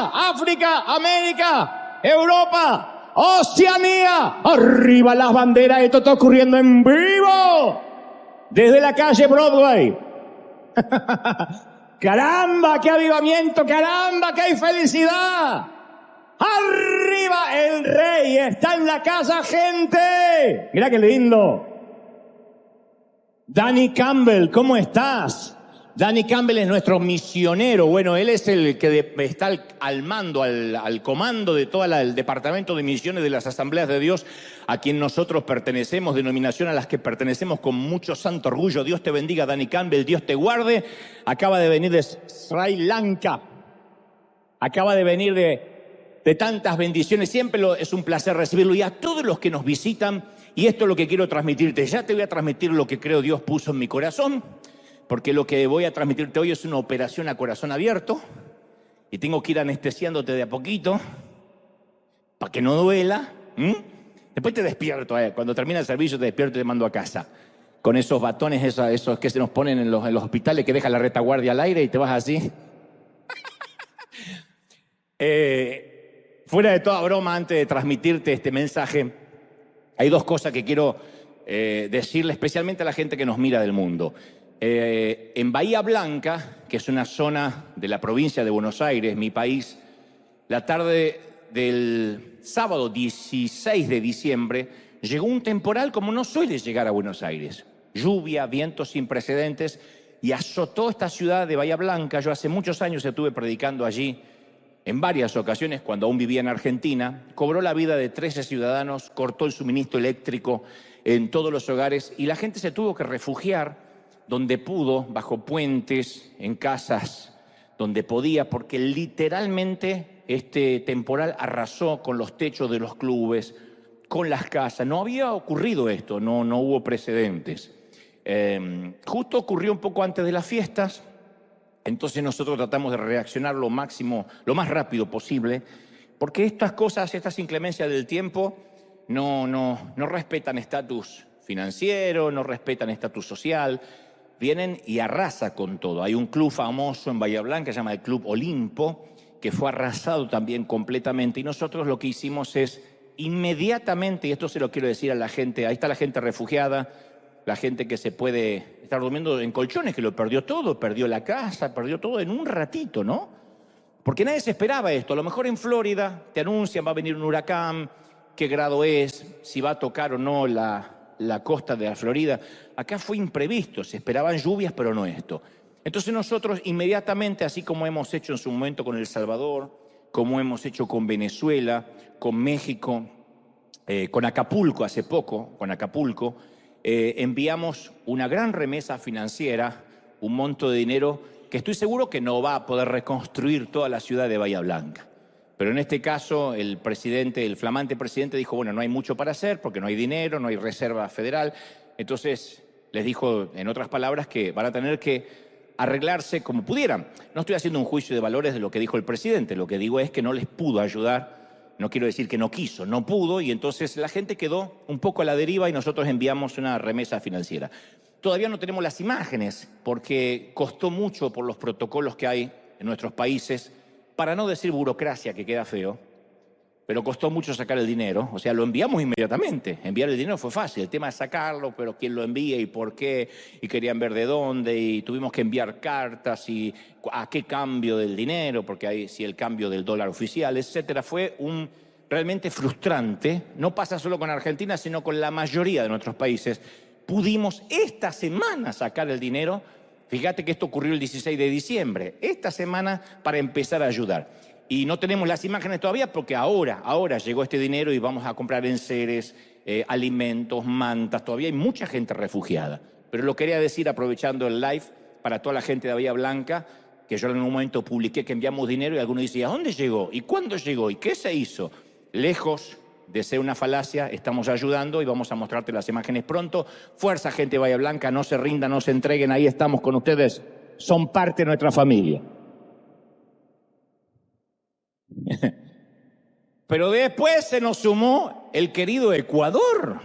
Asia, África, América, Europa, Oceanía. Arriba las banderas, esto está ocurriendo en vivo, desde la calle Broadway. ¡Caramba, qué avivamiento! ¡Caramba, qué felicidad! ¡Arriba el rey! ¡Está en la casa, gente! Mira qué lindo. Danny Campbell, ¿cómo estás? Danny Campbell es nuestro misionero. Bueno, él es el que está al mando, al comando de todo el departamento de misiones de las Asambleas de Dios, a quien nosotros pertenecemos, denominación a las que pertenecemos con mucho santo orgullo. Dios te bendiga, Danny Campbell, Dios te guarde. Acaba de venir de Sri Lanka. Acaba de venir de tantas bendiciones. Siempre es un placer recibirlo. Y a todos los que nos visitan, y esto es lo que quiero transmitirte. Ya te voy a transmitir lo que creo Dios puso en mi corazón, porque lo que voy a transmitirte hoy es una operación a corazón abierto y tengo que ir anestesiándote de a poquito para que no duela. Después te despierto, cuando termina el servicio te despierto y te mando a casa con esos batones, esos que se nos ponen en los hospitales, que dejan la retaguardia al aire y te vas así. Fuera de toda broma, antes de transmitirte este mensaje, hay dos cosas que quiero decirle especialmente a la gente que nos mira del mundo. En Bahía Blanca, que es una zona de la provincia de Buenos Aires, mi país, la tarde del sábado 16 de diciembre llegó un temporal como no suele llegar a Buenos Aires. Lluvia, vientos sin precedentes, y azotó esta ciudad de Bahía Blanca. Yo hace muchos años estuve predicando allí en varias ocasiones cuando aún vivía en Argentina. Cobró la vida de 13 ciudadanos, cortó el suministro eléctrico en todos los hogares y la gente se tuvo que refugiar donde pudo, bajo puentes, en casas, donde podía, porque literalmente este temporal arrasó con los techos de los clubes, con las casas. No había ocurrido esto, no hubo precedentes. Justo ocurrió un poco antes de las fiestas, entonces nosotros tratamos de reaccionar lo más rápido posible, porque estas cosas, estas inclemencias del tiempo, no respetan estatus financiero, no respetan estatus social. Vienen y arrasa con todo. Hay un club famoso en Bahía Blanca, se llama el Club Olimpo, que fue arrasado también completamente. Y nosotros lo que hicimos es inmediatamente, y esto se lo quiero decir a la gente, ahí está la gente refugiada, la gente que se puede estar durmiendo en colchones, que lo perdió todo, perdió la casa, perdió todo en un ratito, ¿no? Porque nadie se esperaba esto. A lo mejor en Florida te anuncian, va a venir un huracán, qué grado es, si va a tocar o no la costa de la Florida. Acá fue imprevisto, se esperaban lluvias, pero no esto. Entonces nosotros inmediatamente, así como hemos hecho en su momento con El Salvador, como hemos hecho con Venezuela, con México, con Acapulco hace poco, enviamos una gran remesa financiera, un monto de dinero que estoy seguro que no va a poder reconstruir toda la ciudad de Bahía Blanca. Pero en este caso el flamante presidente dijo, bueno, no hay mucho para hacer porque no hay dinero, no hay reserva federal. Entonces les dijo, en otras palabras, que van a tener que arreglarse como pudieran. No estoy haciendo un juicio de valores de lo que dijo el presidente, lo que digo es que no les pudo ayudar, no quiero decir que no quiso, no pudo, y entonces la gente quedó un poco a la deriva y nosotros enviamos una remesa financiera. Todavía no tenemos las imágenes porque costó mucho por los protocolos que hay en nuestros países, para no decir burocracia, que queda feo, pero costó mucho sacar el dinero. O sea, lo enviamos inmediatamente. Enviar el dinero fue fácil. El tema es sacarlo, pero quién lo envía y por qué, y querían ver de dónde, y tuvimos que enviar cartas y a qué cambio del dinero, porque hay si el cambio del dólar oficial, etcétera. Fue realmente frustrante. No pasa solo con Argentina, sino con la mayoría de nuestros países. Pudimos esta semana sacar el dinero. Fíjate que esto ocurrió el 16 de diciembre, esta semana, para empezar a ayudar. Y no tenemos las imágenes todavía porque ahora llegó este dinero y vamos a comprar enseres, alimentos, mantas. Todavía hay mucha gente refugiada. Pero lo quería decir aprovechando el live para toda la gente de Bahía Blanca, que yo en un momento publiqué que enviamos dinero y algunos decían, ¿a dónde llegó? ¿Y cuándo llegó? ¿Y qué se hizo? Lejos de ser una falacia, estamos ayudando y vamos a mostrarte las imágenes pronto. Fuerza, gente de Bahía Blanca, no se rindan, no se entreguen, ahí estamos con ustedes, son parte de nuestra familia. Pero después se nos sumó el querido Ecuador.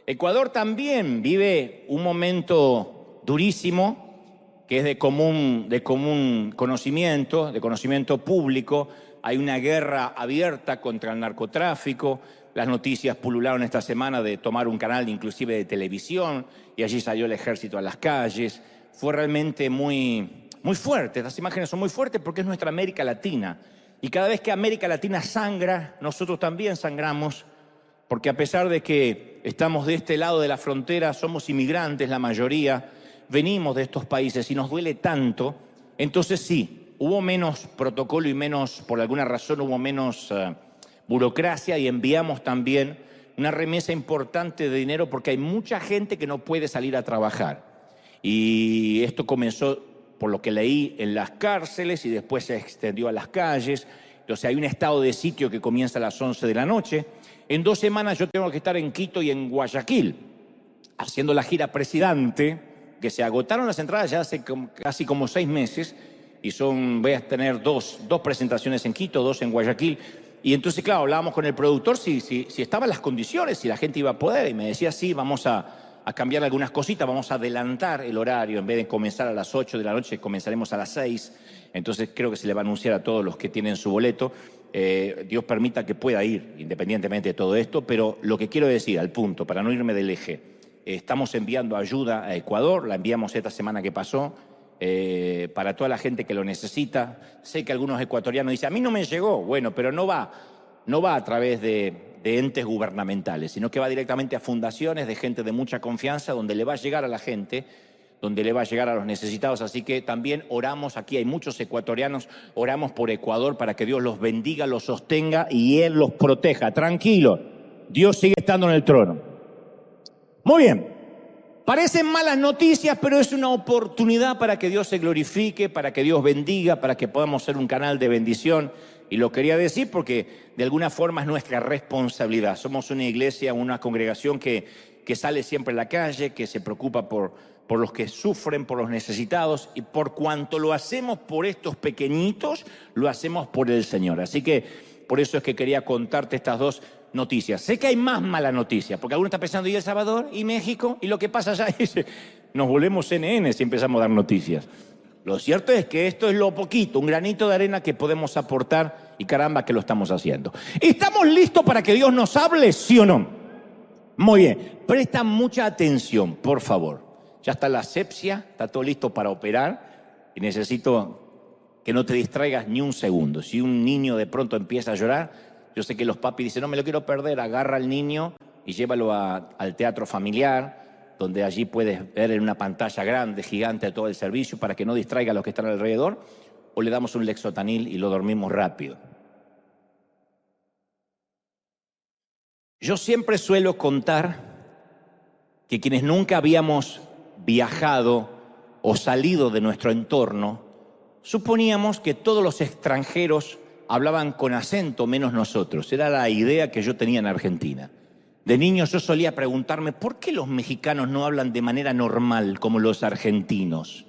Ecuador también vive un momento durísimo, que es de común conocimiento público. Hay una guerra abierta contra el narcotráfico. Las noticias pulularon esta semana de tomar un canal inclusive de televisión y allí salió el ejército a las calles. Fue realmente muy fuerte. Estas imágenes son muy fuertes porque es nuestra América Latina. Y cada vez que América Latina sangra, nosotros también sangramos, porque a pesar de que estamos de este lado de la frontera, somos inmigrantes la mayoría, venimos de estos países y nos duele tanto. Entonces sí, hubo menos protocolo y menos, por alguna razón, hubo menos burocracia, y enviamos también una remesa importante de dinero porque hay mucha gente que no puede salir a trabajar. Y esto comenzó, por lo que leí, en las cárceles y después se extendió a las calles. Entonces hay un estado de sitio que comienza a las 11 de la noche. En 2 semanas yo tengo que estar en Quito y en Guayaquil haciendo la gira Presidente, que se agotaron las entradas ya hace casi como 6 meses, y voy a tener dos presentaciones en Quito, 2 en Guayaquil. Y entonces, claro, hablábamos con el productor si estaban las condiciones, si la gente iba a poder, y me decía, sí, vamos a cambiar algunas cositas, vamos a adelantar el horario, en vez de comenzar a las 8 de la noche, comenzaremos a las 6. Entonces creo que se le va a anunciar a todos los que tienen su boleto. Dios permita que pueda ir, independientemente de todo esto, pero lo que quiero decir, al punto, para no irme del eje, estamos enviando ayuda a Ecuador, la enviamos esta semana que pasó, para toda la gente que lo necesita. Sé que algunos ecuatorianos dicen, a mí no me llegó. Bueno, pero no va a través de entes gubernamentales, sino que va directamente a fundaciones de gente de mucha confianza, donde le va a llegar a la gente, donde le va a llegar a los necesitados. Así que también oramos, aquí hay muchos ecuatorianos, oramos por Ecuador para que Dios los bendiga, los sostenga y Él los proteja. Tranquilo, Dios sigue estando en el trono. Muy bien, parecen malas noticias, pero es una oportunidad para que Dios se glorifique, para que Dios bendiga, para que podamos ser un canal de bendición. Y lo quería decir porque de alguna forma es nuestra responsabilidad. Somos una iglesia, una congregación que sale siempre a la calle, que se preocupa por los que sufren, por los necesitados, y por cuanto lo hacemos por estos pequeñitos, lo hacemos por el Señor. Así que por eso es que quería contarte estas 2 noticias. Sé que hay más malas noticias, porque alguno está pensando, ¿y El Salvador? ¿Y México? ¿Y lo que pasa allá? Nos volvemos CNN si empezamos a dar noticias. Lo cierto es que esto es lo poquito, un granito de arena que podemos aportar, y caramba que lo estamos haciendo. ¿Estamos listos para que Dios nos hable, sí o no? Muy bien, presta mucha atención, por favor. Ya está la asepsia, está todo listo para operar, y necesito que no te distraigas ni un segundo. Si un niño de pronto empieza a llorar, yo sé que los papis dicen, no me lo quiero perder, agarra al niño y llévalo al teatro familiar, donde allí puedes ver en una pantalla grande, gigante, todo el servicio para que no distraiga a los que están alrededor, o le damos un Lexotanil y lo dormimos rápido. Yo siempre suelo contar que quienes nunca habíamos viajado o salido de nuestro entorno, suponíamos que todos los extranjeros hablaban con acento menos nosotros. Era la idea que yo tenía en Argentina. De niño yo solía preguntarme, ¿por qué los mexicanos no hablan de manera normal como los argentinos?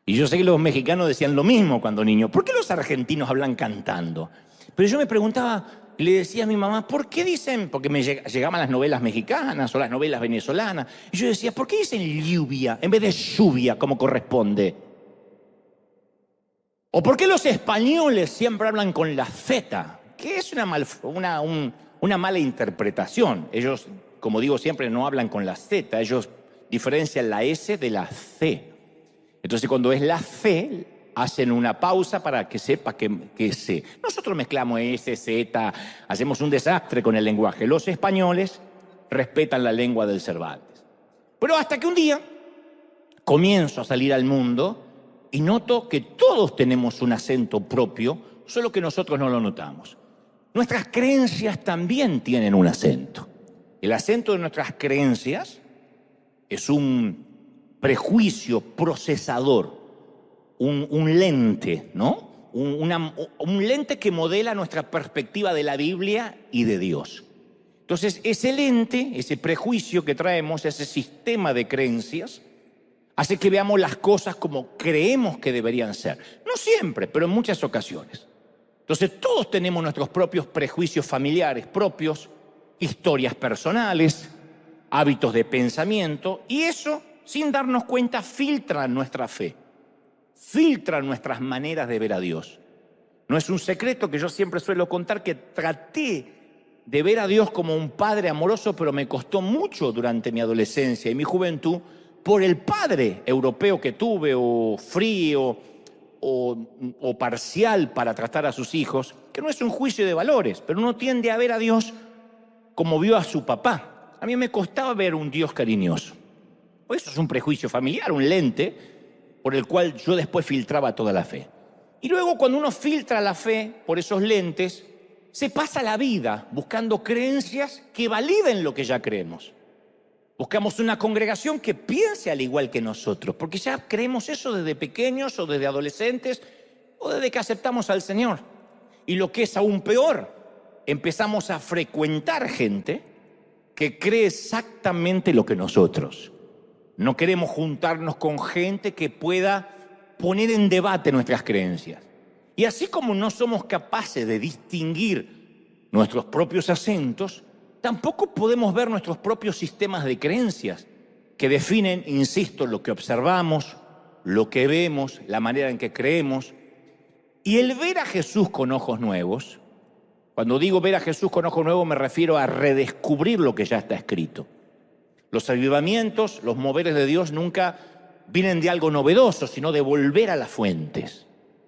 Y yo sé que los mexicanos decían lo mismo cuando niño. ¿Por qué los argentinos hablan cantando? Pero yo me preguntaba, y le decía a mi mamá, ¿por qué dicen? Porque me llegaban las novelas mexicanas o las novelas venezolanas. Y yo decía, ¿por qué dicen lluvia en vez de lluvia como corresponde? ¿O por qué los españoles siempre hablan con la Z? Que es una mala interpretación. Ellos, como digo siempre, no hablan con la Z. Ellos diferencian la S de la C. Entonces, cuando es la C, hacen una pausa para que sepa que es C. Nosotros mezclamos S, Z, hacemos un desastre con el lenguaje. Los españoles respetan la lengua del Cervantes. Pero hasta que un día comienzo a salir al mundo y noto que todos tenemos un acento propio, solo que nosotros no lo notamos. Nuestras creencias también tienen un acento. El acento de nuestras creencias es un prejuicio procesador, un lente, ¿no? Un lente que modela nuestra perspectiva de la Biblia y de Dios. Entonces, ese lente, ese prejuicio que traemos, ese sistema de creencias, hace que veamos las cosas como creemos que deberían ser. No siempre, pero en muchas ocasiones. Entonces, todos tenemos nuestros propios prejuicios familiares propios, historias personales, hábitos de pensamiento, y eso sin darnos cuenta, filtran nuestra fe, filtran nuestras maneras de ver a Dios. No es un secreto que yo siempre suelo contar que traté de ver a Dios como un padre amoroso, pero me costó mucho durante mi adolescencia y mi juventud por el padre europeo que tuve, o frío, o parcial para tratar a sus hijos, que no es un juicio de valores, pero uno tiende a ver a Dios como vio a su papá. A mí me costaba ver un Dios cariñoso. Pues eso es un prejuicio familiar, un lente por el cual yo después filtraba toda la fe. Y luego cuando uno filtra la fe por esos lentes, se pasa la vida buscando creencias que validen lo que ya creemos. Buscamos una congregación que piense al igual que nosotros, porque ya creemos eso desde pequeños o desde adolescentes o desde que aceptamos al Señor. Y lo que es aún peor, empezamos a frecuentar gente que cree exactamente lo que nosotros. No queremos juntarnos con gente que pueda poner en debate nuestras creencias. Y así como no somos capaces de distinguir nuestros propios acentos, tampoco podemos ver nuestros propios sistemas de creencias que definen, insisto, lo que observamos, lo que vemos, la manera en que creemos. Y el ver a Jesús con ojos nuevos, cuando digo ver a Jesús con ojos nuevos me refiero a redescubrir lo que ya está escrito. Los avivamientos, los moveres de Dios nunca vienen de algo novedoso, sino de volver a las fuentes,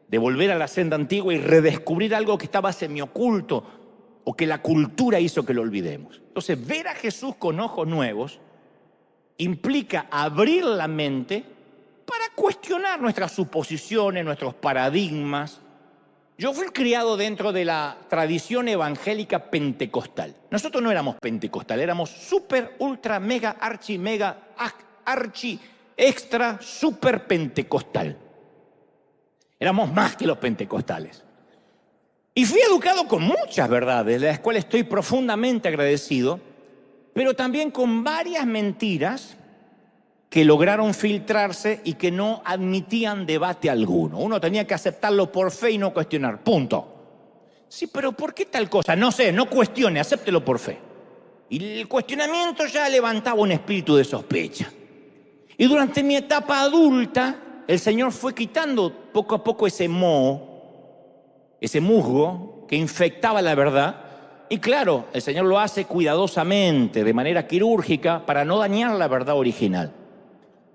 de volver a la senda antigua y redescubrir algo que estaba semioculto o que la cultura hizo que lo olvidemos. Entonces, ver a Jesús con ojos nuevos implica abrir la mente para cuestionar nuestras suposiciones, nuestros paradigmas. Yo fui criado dentro de la tradición evangélica pentecostal. Nosotros no éramos pentecostal, éramos súper, ultra, mega, archi, extra, súper pentecostal. Éramos más que los pentecostales. Y fui educado con muchas verdades, de las cuales estoy profundamente agradecido, pero también con varias mentiras que lograron filtrarse y que no admitían debate alguno. Uno tenía que aceptarlo por fe y no cuestionar, punto. Sí, pero ¿por qué tal cosa? No sé, no cuestione, acéptelo por fe. Y el cuestionamiento ya levantaba un espíritu de sospecha. Y durante mi etapa adulta, el Señor fue quitando poco a poco ese moho, ese musgo que infectaba la verdad. Y claro, el Señor lo hace cuidadosamente, de manera quirúrgica, para no dañar la verdad original.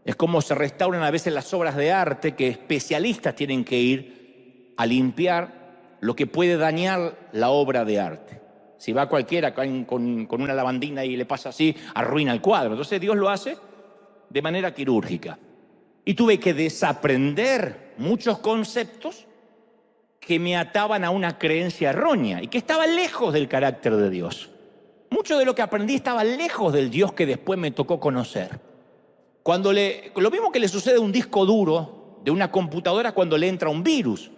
Es como se restauran a veces las obras de arte, que especialistas tienen que ir a limpiar lo que puede dañar la obra de arte. Si va cualquiera con una lavandina y le pasa así, arruina el cuadro. Entonces Dios lo hace de manera quirúrgica. Y tuve que desaprender muchos conceptos que me ataban a una creencia errónea y que estaba lejos del carácter de Dios. Mucho de lo que aprendí estaba lejos del Dios que después me tocó conocer. Lo mismo que le sucede a un disco duro de una computadora cuando le entra un virus,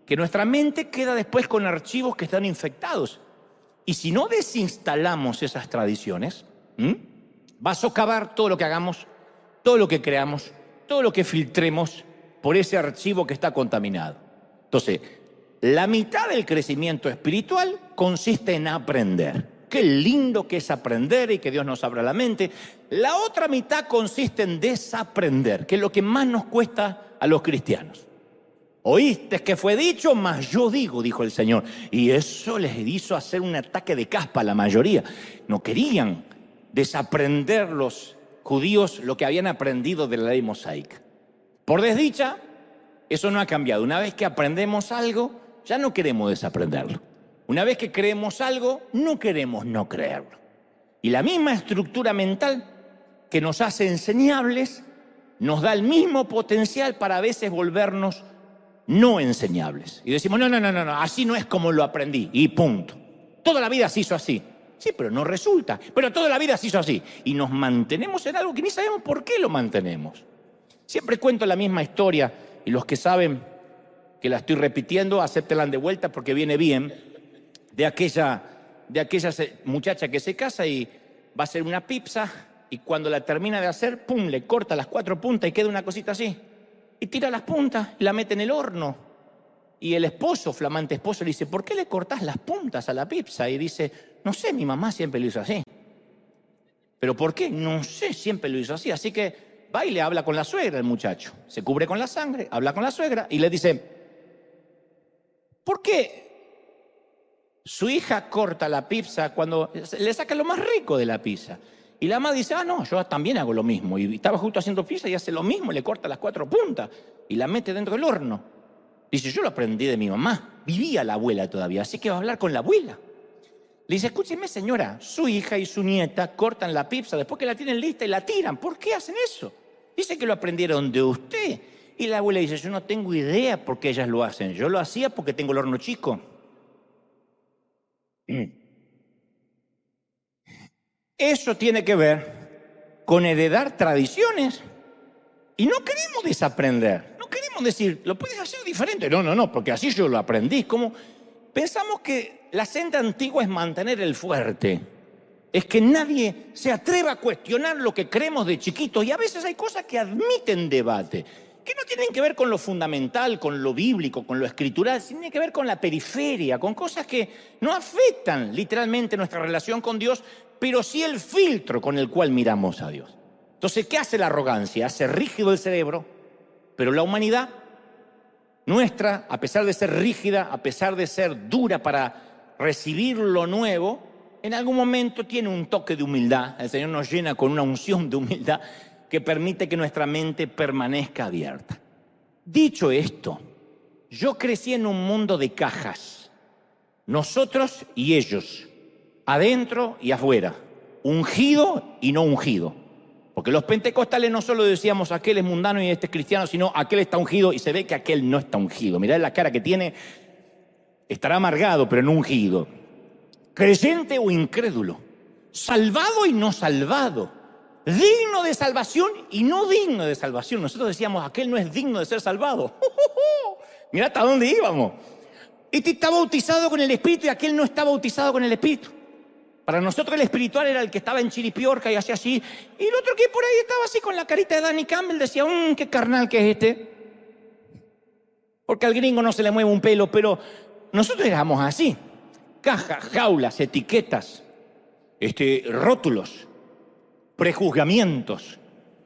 que nuestra mente queda después con archivos que están infectados. Y si no desinstalamos esas tradiciones, va a socavar todo lo que hagamos, todo lo que creamos, todo lo que filtremos por ese archivo que está contaminado. Entonces, la mitad del crecimiento espiritual consiste en aprender. Qué lindo que es aprender y que Dios nos abra la mente. La otra mitad consiste en desaprender, que es lo que más nos cuesta a los cristianos. Oíste que fue dicho, mas yo digo, dijo el Señor. Y eso les hizo hacer un ataque de caspa a la mayoría. No querían desaprender los judíos lo que habían aprendido de la ley mosaica. Por desdicha, eso no ha cambiado. Una vez que aprendemos algo, ya no queremos desaprenderlo. Una vez que creemos algo, no queremos no creerlo. Y la misma estructura mental que nos hace enseñables nos da el mismo potencial para a veces volvernos no enseñables. Y decimos, no, así no es como lo aprendí. Y punto. Toda la vida se hizo así. Sí, pero no resulta. Pero toda la vida se hizo así. Y nos mantenemos en algo que ni sabemos por qué lo mantenemos. Siempre cuento la misma historia y los que saben que la estoy repitiendo, acéptenla de vuelta porque viene bien. De aquella muchacha que se casa y va a hacer una pizza y cuando la termina de hacer, pum, le corta las 4 puntas y queda una cosita así. Y tira las puntas y la mete en el horno. Y el esposo, flamante esposo, le dice, ¿por qué le cortás las puntas a la pizza? Y dice, no sé, mi mamá siempre lo hizo así. ¿Pero por qué? No sé, siempre lo hizo así. Así que va y le habla con la suegra el muchacho. Se cubre con la sangre, habla con la suegra y le dice, ¿por qué su hija corta la pizza cuando le saca lo más rico de la pizza? Y la mamá dice, no, yo también hago lo mismo. Y estaba justo haciendo pizza y hace lo mismo, le corta las 4 puntas y la mete dentro del horno. Dice, yo lo aprendí de mi mamá, vivía la abuela todavía, así que va a hablar con la abuela. Le dice, escúcheme señora, su hija y su nieta cortan la pizza después que la tienen lista y la tiran. ¿Por qué hacen eso? Dice que lo aprendieron de usted. Y la abuela dice, yo no tengo idea por qué ellas lo hacen. Yo lo hacía porque tengo el horno chico. Eso tiene que ver con heredar tradiciones. Y no queremos desaprender. No queremos decir, lo puedes hacer diferente. No, porque así yo lo aprendí. Como pensamos que la senda antigua es mantener el fuerte. Es que nadie se atreva a cuestionar lo que creemos de chiquitos. Y a veces hay cosas que admiten debate, que no tienen que ver con lo fundamental, con lo bíblico, con lo escritural, sino tienen que ver con la periferia, con cosas que no afectan literalmente nuestra relación con Dios, pero sí el filtro con el cual miramos a Dios. Entonces, ¿qué hace la arrogancia? Hace rígido el cerebro, pero la humanidad nuestra, a pesar de ser rígida, a pesar de ser dura para recibir lo nuevo, en algún momento tiene un toque de humildad. El Señor nos llena con una unción de humildad que permite que nuestra mente permanezca abierta. Dicho esto, yo crecí en un mundo de cajas, nosotros y ellos, adentro y afuera, ungido y no ungido. Porque los pentecostales no solo decíamos aquel es mundano y este es cristiano, sino aquel está ungido y se ve que aquel no está ungido. Mirá la cara que tiene, estará amargado pero no ungido. Creyente o incrédulo, salvado y no salvado, digno de salvación y no digno de salvación. Nosotros decíamos aquel no es digno de ser salvado. Mirá hasta dónde íbamos. Este está bautizado con el Espíritu y aquel no está bautizado con el Espíritu. Para nosotros el espiritual era el que estaba en Chiripiorca y hacía así. Y el otro que por ahí estaba así con la carita de Danny Campbell decía, qué carnal que es este. Porque al gringo no se le mueve un pelo, pero nosotros éramos así. Cajas, jaulas, etiquetas, rótulos, prejuzgamientos.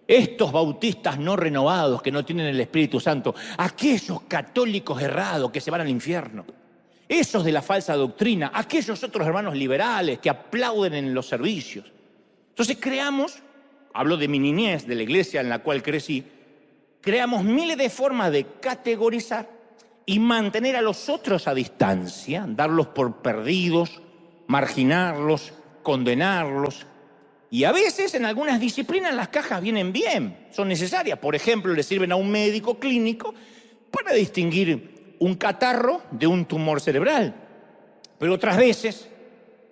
Estos bautistas no renovados que no tienen el Espíritu Santo. Aquellos católicos errados que se van al infierno. Esos de la falsa doctrina, aquellos otros hermanos liberales que aplauden en los servicios. Entonces hablo de mi niñez, de la iglesia en la cual crecí, creamos miles de formas de categorizar y mantener a los otros a distancia, darlos por perdidos, marginarlos, condenarlos. Y a veces en algunas disciplinas las cajas vienen bien, son necesarias. Por ejemplo, le sirven a un médico clínico para distinguir un catarro de un tumor cerebral. Pero otras veces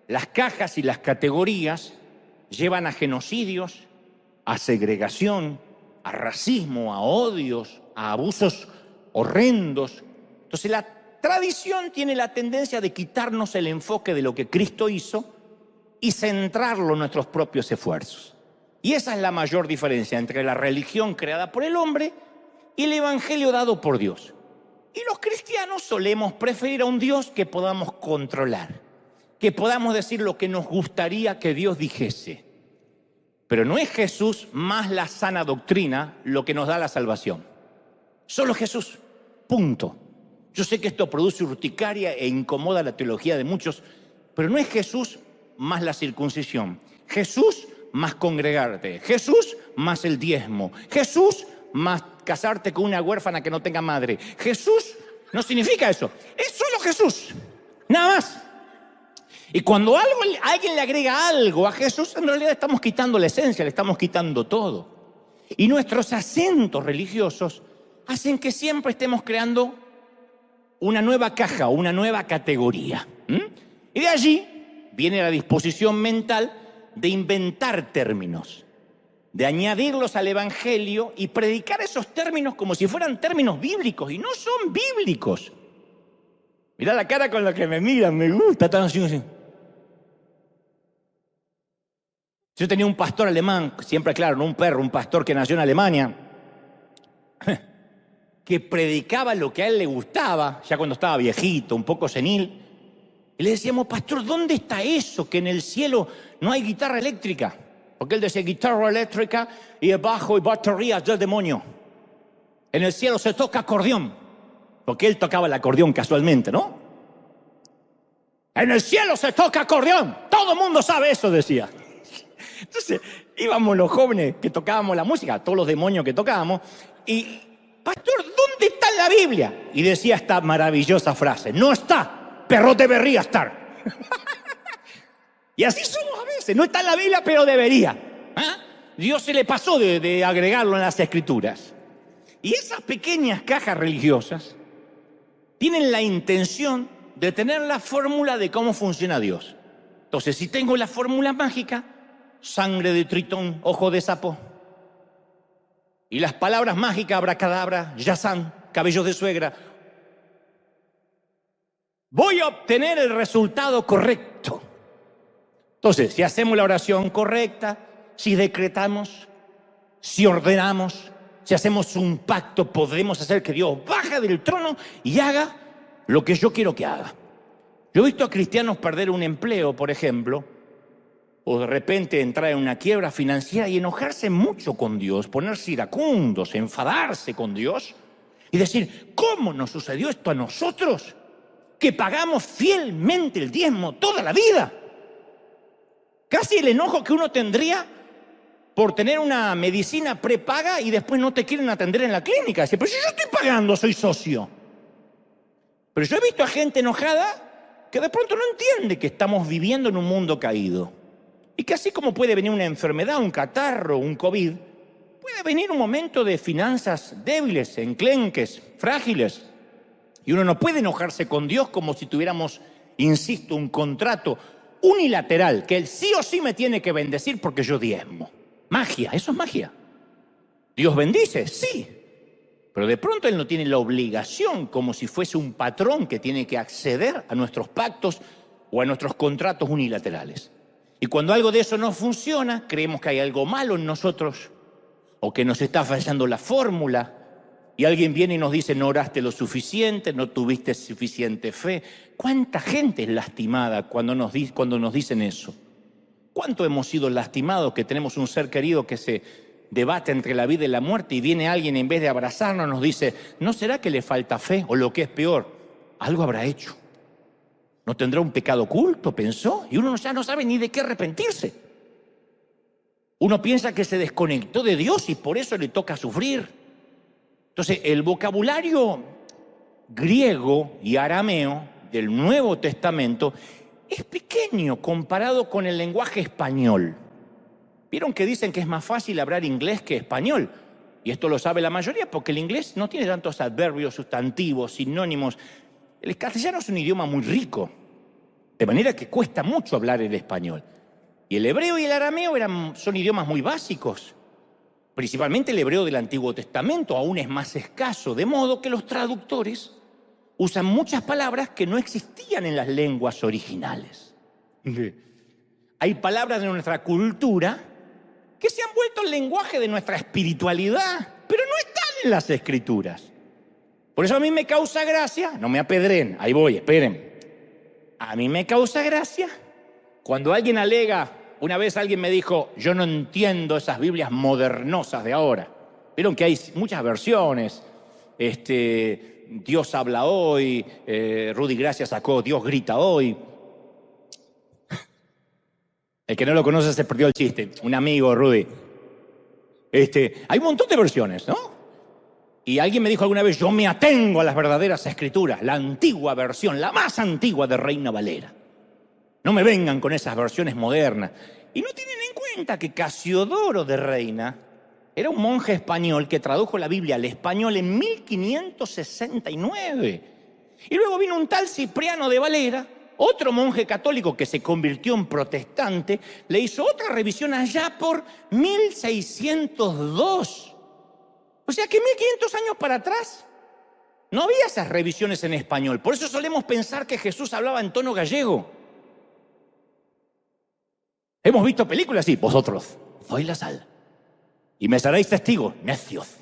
las cajas y las categorías llevan a genocidios, a segregación, a racismo, a odios, a abusos horrendos. Entonces la tradición tiene la tendencia de quitarnos el enfoque de lo que Cristo hizo y centrarlo en nuestros propios esfuerzos. Y esa es la mayor diferencia entre la religión creada por el hombre y el evangelio dado por Dios. Y los cristianos solemos preferir a un Dios que podamos controlar, que podamos decir lo que nos gustaría que Dios dijese. Pero no es Jesús más la sana doctrina lo que nos da la salvación. Solo Jesús, punto. Yo sé que esto produce urticaria e incomoda la teología de muchos, pero no es Jesús más la circuncisión. Jesús más congregarte. Jesús más el diezmo. Jesús más casarte con una huérfana que no tenga madre. Jesús no significa eso. Es solo Jesús. Nada más. Y cuando alguien le agrega algo a Jesús, en realidad estamos quitando la esencia, le estamos quitando todo. Y nuestros acentos religiosos hacen que siempre estemos creando una nueva caja, una nueva categoría. Y de allí viene la disposición mental de inventar términos, de añadirlos al evangelio y predicar esos términos como si fueran términos bíblicos, y no son bíblicos. Mirá la cara con la que me miran, me gusta, tan así. Yo tenía un pastor alemán, siempre claro, no un perro, un pastor que nació en Alemania, que predicaba lo que a él le gustaba, ya cuando estaba viejito, un poco senil. Y le decíamos, pastor, ¿dónde está eso que en el cielo no hay guitarra eléctrica? Porque él decía guitarra eléctrica y el bajo y baterías del demonio. En el cielo se toca acordeón. Porque él tocaba el acordeón casualmente, ¿no? En el cielo se toca acordeón. Todo el mundo sabe eso, decía. Entonces íbamos los jóvenes que tocábamos la música, todos los demonios que tocábamos, y pastor, ¿dónde está la Biblia? Y decía esta maravillosa frase: no está, pero debería estar. Y así somos a veces, no está en la Biblia, pero debería. Dios se le pasó de agregarlo en las Escrituras. Y esas pequeñas cajas religiosas tienen la intención de tener la fórmula de cómo funciona Dios. Entonces, si tengo la fórmula mágica, sangre de tritón, ojo de sapo, y las palabras mágicas, abracadabra, yazán, cabellos de suegra, voy a obtener el resultado correcto. Entonces, si hacemos la oración correcta, si decretamos, si ordenamos, si hacemos un pacto, podremos hacer que Dios baje del trono y haga lo que yo quiero que haga. Yo he visto a cristianos perder un empleo, por ejemplo, o de repente entrar en una quiebra financiera y enojarse mucho con Dios, ponerse iracundos, enfadarse con Dios y decir: ¿cómo nos sucedió esto a nosotros, que pagamos fielmente el diezmo toda la vida? Casi el enojo que uno tendría por tener una medicina prepaga y después no te quieren atender en la clínica. Dice: pero si yo estoy pagando, soy socio. Pero yo he visto a gente enojada que de pronto no entiende que estamos viviendo en un mundo caído. Y que así como puede venir una enfermedad, un catarro, un COVID, puede venir un momento de finanzas débiles, enclenques, frágiles. Y uno no puede enojarse con Dios como si tuviéramos, insisto, un contrato unilateral, que Él sí o sí me tiene que bendecir porque yo diezmo. Magia, eso es magia. Dios bendice, sí. Pero de pronto Él no tiene la obligación, como si fuese un patrón que tiene que acceder a nuestros pactos o a nuestros contratos unilaterales. Y cuando algo de eso no funciona, creemos que hay algo malo en nosotros o que nos está fallando la fórmula. Y alguien viene y nos dice: no oraste lo suficiente, no tuviste suficiente fe. ¿Cuánta gente es lastimada cuando nos dicen eso? ¿Cuánto hemos sido lastimados que tenemos un ser querido que se debate entre la vida y la muerte y viene alguien, en vez de abrazarnos, nos dice: ¿no será que le falta fe? O lo que es peor, algo habrá hecho. ¿No tendrá un pecado oculto? Pensó. Y uno ya no sabe ni de qué arrepentirse. Uno piensa que se desconectó de Dios y por eso le toca sufrir. Entonces, el vocabulario griego y arameo del Nuevo Testamento es pequeño comparado con el lenguaje español. ¿Vieron que dicen que es más fácil hablar inglés que español? Y esto lo sabe la mayoría porque el inglés no tiene tantos adverbios, sustantivos, sinónimos. El castellano es un idioma muy rico, de manera que cuesta mucho hablar el español. Y el hebreo y el arameo son idiomas muy básicos. Principalmente el hebreo del Antiguo Testamento aún es más escaso, de modo que los traductores usan muchas palabras que no existían en las lenguas originales. Hay palabras de nuestra cultura que se han vuelto el lenguaje de nuestra espiritualidad, pero no están en las Escrituras. Por eso a mí me causa gracia, no me apedren, ahí voy, esperen. A mí me causa gracia cuando alguien alega. Una vez alguien me dijo: yo no entiendo esas Biblias modernosas de ahora. Vieron que hay muchas versiones. Dios habla hoy, Rudy Gracia sacó Dios grita hoy. El que no lo conoce se perdió el chiste. Un amigo, Rudy. Hay un montón de versiones, ¿no? Y alguien me dijo alguna vez: yo me atengo a las verdaderas Escrituras, la antigua versión, la más antigua de Reina Valera. No me vengan con esas versiones modernas. Y no tienen en cuenta que Casiodoro de Reina era un monje español que tradujo la Biblia al español en 1569. Y luego vino un tal Cipriano de Valera, otro monje católico que se convirtió en protestante, le hizo otra revisión allá por 1602. O sea que 1500 años para atrás no había esas revisiones en español. Por eso solemos pensar que Jesús hablaba en tono gallego. Hemos visto películas así: vosotros sois la sal y me seréis testigos, necios.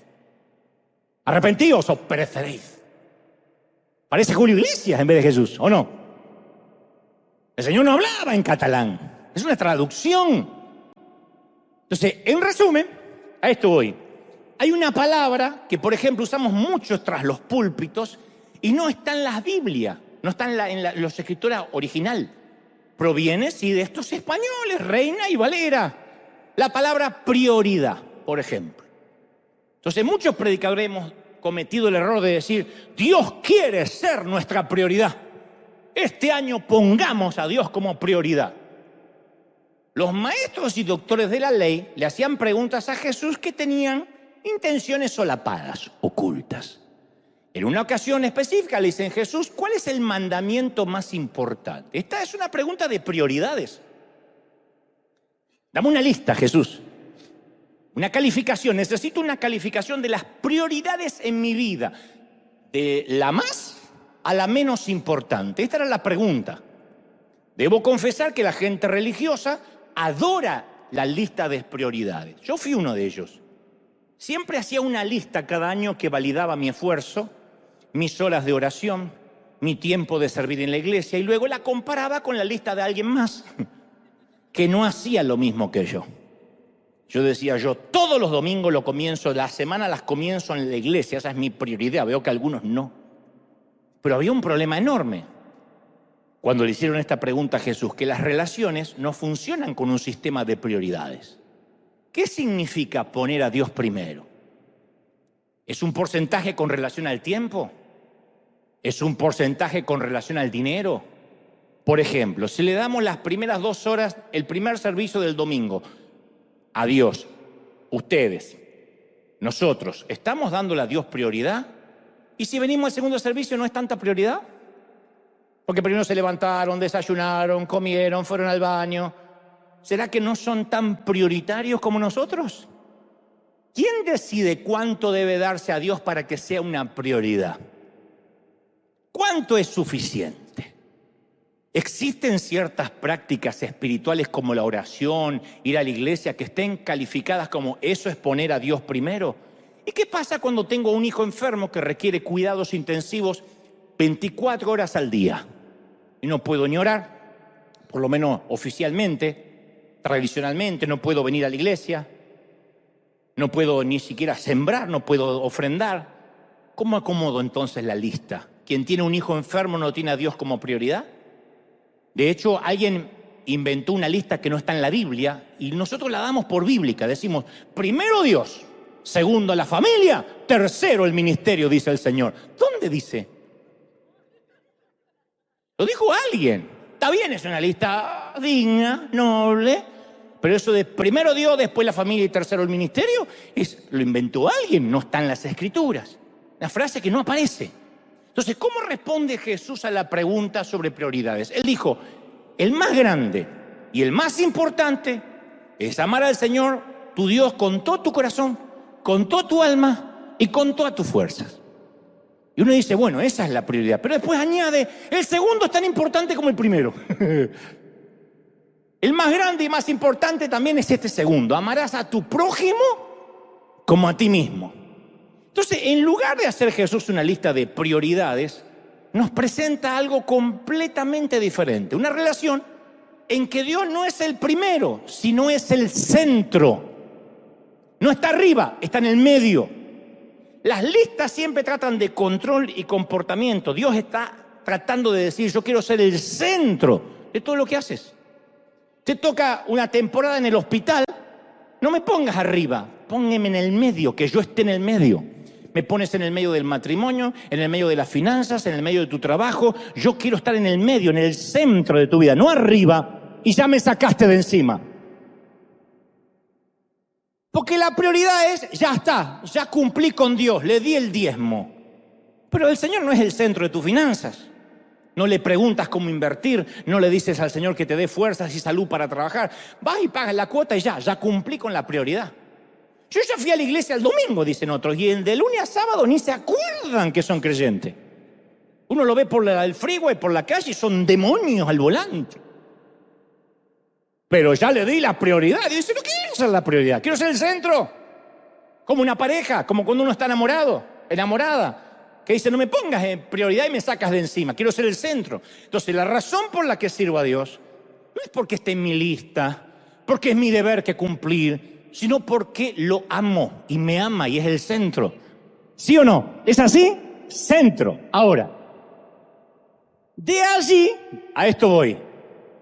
Arrepentíos o pereceréis. Parece Julio Iglesias en vez de Jesús, ¿o no? El Señor no hablaba en catalán, es una traducción. Entonces, en resumen, a esto voy. Hay una palabra que, por ejemplo, usamos mucho tras los púlpitos y no está en la Biblia, no está en los escritores original. Proviene, sí, de estos españoles, Reina y Valera. La palabra prioridad, por ejemplo. Entonces, muchos predicadores hemos cometido el error de decir, Dios quiere ser nuestra prioridad. Este año pongamos a Dios como prioridad. Los maestros y doctores de la ley le hacían preguntas a Jesús que tenían intenciones solapadas, ocultas. En una ocasión específica le dicen, Jesús, ¿cuál es el mandamiento más importante? Esta es una pregunta de prioridades. Dame una lista, Jesús. Una calificación, necesito una calificación de las prioridades en mi vida, de la más a la menos importante. Esta era la pregunta. Debo confesar que la gente religiosa adora la lista de prioridades. Yo fui uno de ellos. Siempre hacía una lista cada año que validaba mi esfuerzo, mis horas de oración, mi tiempo de servir en la iglesia, y luego la comparaba con la lista de alguien más que no hacía lo mismo que yo. Yo decía, yo todos los domingos lo comienzo, la semana las comienzo en la iglesia, esa es mi prioridad, veo que algunos no. Pero había un problema enorme cuando le hicieron esta pregunta a Jesús, que las relaciones no funcionan con un sistema de prioridades. ¿Qué significa poner a Dios primero? ¿Es un porcentaje con relación al tiempo? ¿Es un porcentaje con relación al dinero? Por ejemplo, si le damos las primeras 2 horas, el primer servicio del domingo, a Dios, ustedes, nosotros, ¿estamos dándole a Dios prioridad? ¿Y si venimos al segundo servicio no es tanta prioridad? Porque primero se levantaron, desayunaron, comieron, fueron al baño. ¿Será que no son tan prioritarios como nosotros? ¿Quién decide cuánto debe darse a Dios para que sea una prioridad? ¿Cuánto es suficiente? ¿Existen ciertas prácticas espirituales como la oración, ir a la iglesia, que estén calificadas como eso es poner a Dios primero? ¿Y qué pasa cuando tengo un hijo enfermo que requiere cuidados intensivos 24 horas al día? Y no puedo ni orar, por lo menos oficialmente, tradicionalmente, no puedo venir a la iglesia, no puedo ni siquiera sembrar, no puedo ofrendar. ¿Cómo acomodo entonces la lista? ¿Quien tiene un hijo enfermo no tiene a Dios como prioridad? De hecho, alguien inventó una lista que no está en la Biblia y nosotros la damos por bíblica. Decimos, primero Dios, segundo la familia, tercero el ministerio, dice el Señor. ¿Dónde dice? Lo dijo alguien. Está bien, es una lista digna, noble, pero eso de primero Dios, después la familia y tercero el ministerio, lo inventó alguien, no está en las Escrituras. Una frase que no aparece. Entonces, ¿cómo responde Jesús a la pregunta sobre prioridades? Él dijo, el más grande y el más importante es amar al Señor, tu Dios, con todo tu corazón, con toda tu alma y con todas tus fuerzas. Y uno dice, bueno, esa es la prioridad. Pero después añade, el segundo es tan importante como el primero. El más grande y más importante también es este segundo. Amarás a tu prójimo como a ti mismo. Entonces, en lugar de hacer Jesús una lista de prioridades, nos presenta algo completamente diferente. Una relación en que Dios no es el primero, sino es el centro. No está arriba, está en el medio. Las listas siempre tratan de control y comportamiento. Dios está tratando de decir, yo quiero ser el centro de todo lo que haces. Te toca una temporada en el hospital, no me pongas arriba, póngame en el medio, que yo esté en el medio. Me pones en el medio del matrimonio, en el medio de las finanzas, en el medio de tu trabajo. Yo quiero estar en el medio, en el centro de tu vida, no arriba y ya me sacaste de encima. Porque la prioridad es, ya está, ya cumplí con Dios, le di el diezmo. Pero el Señor no es el centro de tus finanzas. No le preguntas cómo invertir, no le dices al Señor que te dé fuerzas y salud para trabajar. Vas y pagas la cuota y ya cumplí con la prioridad. Yo ya fui a la iglesia el domingo, dicen otros, y de lunes a sábado ni se acuerdan que son creyentes. Uno lo ve por el freeway, por la calle, y son demonios al volante. Pero ya le di la prioridad. Y dice, no quiero ser la prioridad, quiero ser el centro. Como una pareja, como cuando uno está enamorado, enamorada, que dice, no me pongas en prioridad y me sacas de encima, quiero ser el centro. Entonces, la razón por la que sirvo a Dios no es porque esté en mi lista, porque es mi deber que cumplir, sino porque lo amo y me ama y es el centro. ¿Sí o no? ¿Es así? Centro. Ahora, de allí a esto voy.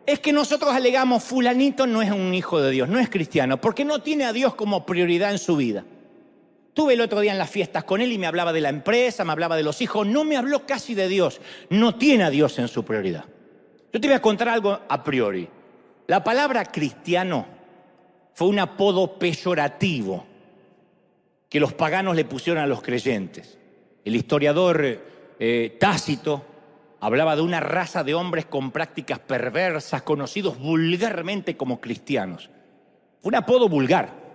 Es que nosotros alegamos, fulanito no es un hijo de Dios, no es cristiano, porque no tiene a Dios como prioridad en su vida. Tuve el otro día en las fiestas con él y me hablaba de la empresa, me hablaba de los hijos, no me habló casi de Dios. No tiene a Dios en su prioridad. Yo te voy a contar algo a priori. La palabra cristiano fue un apodo peyorativo que los paganos le pusieron a los creyentes. El historiador Tácito hablaba de una raza de hombres con prácticas perversas, conocidos vulgarmente como cristianos. Fue un apodo vulgar,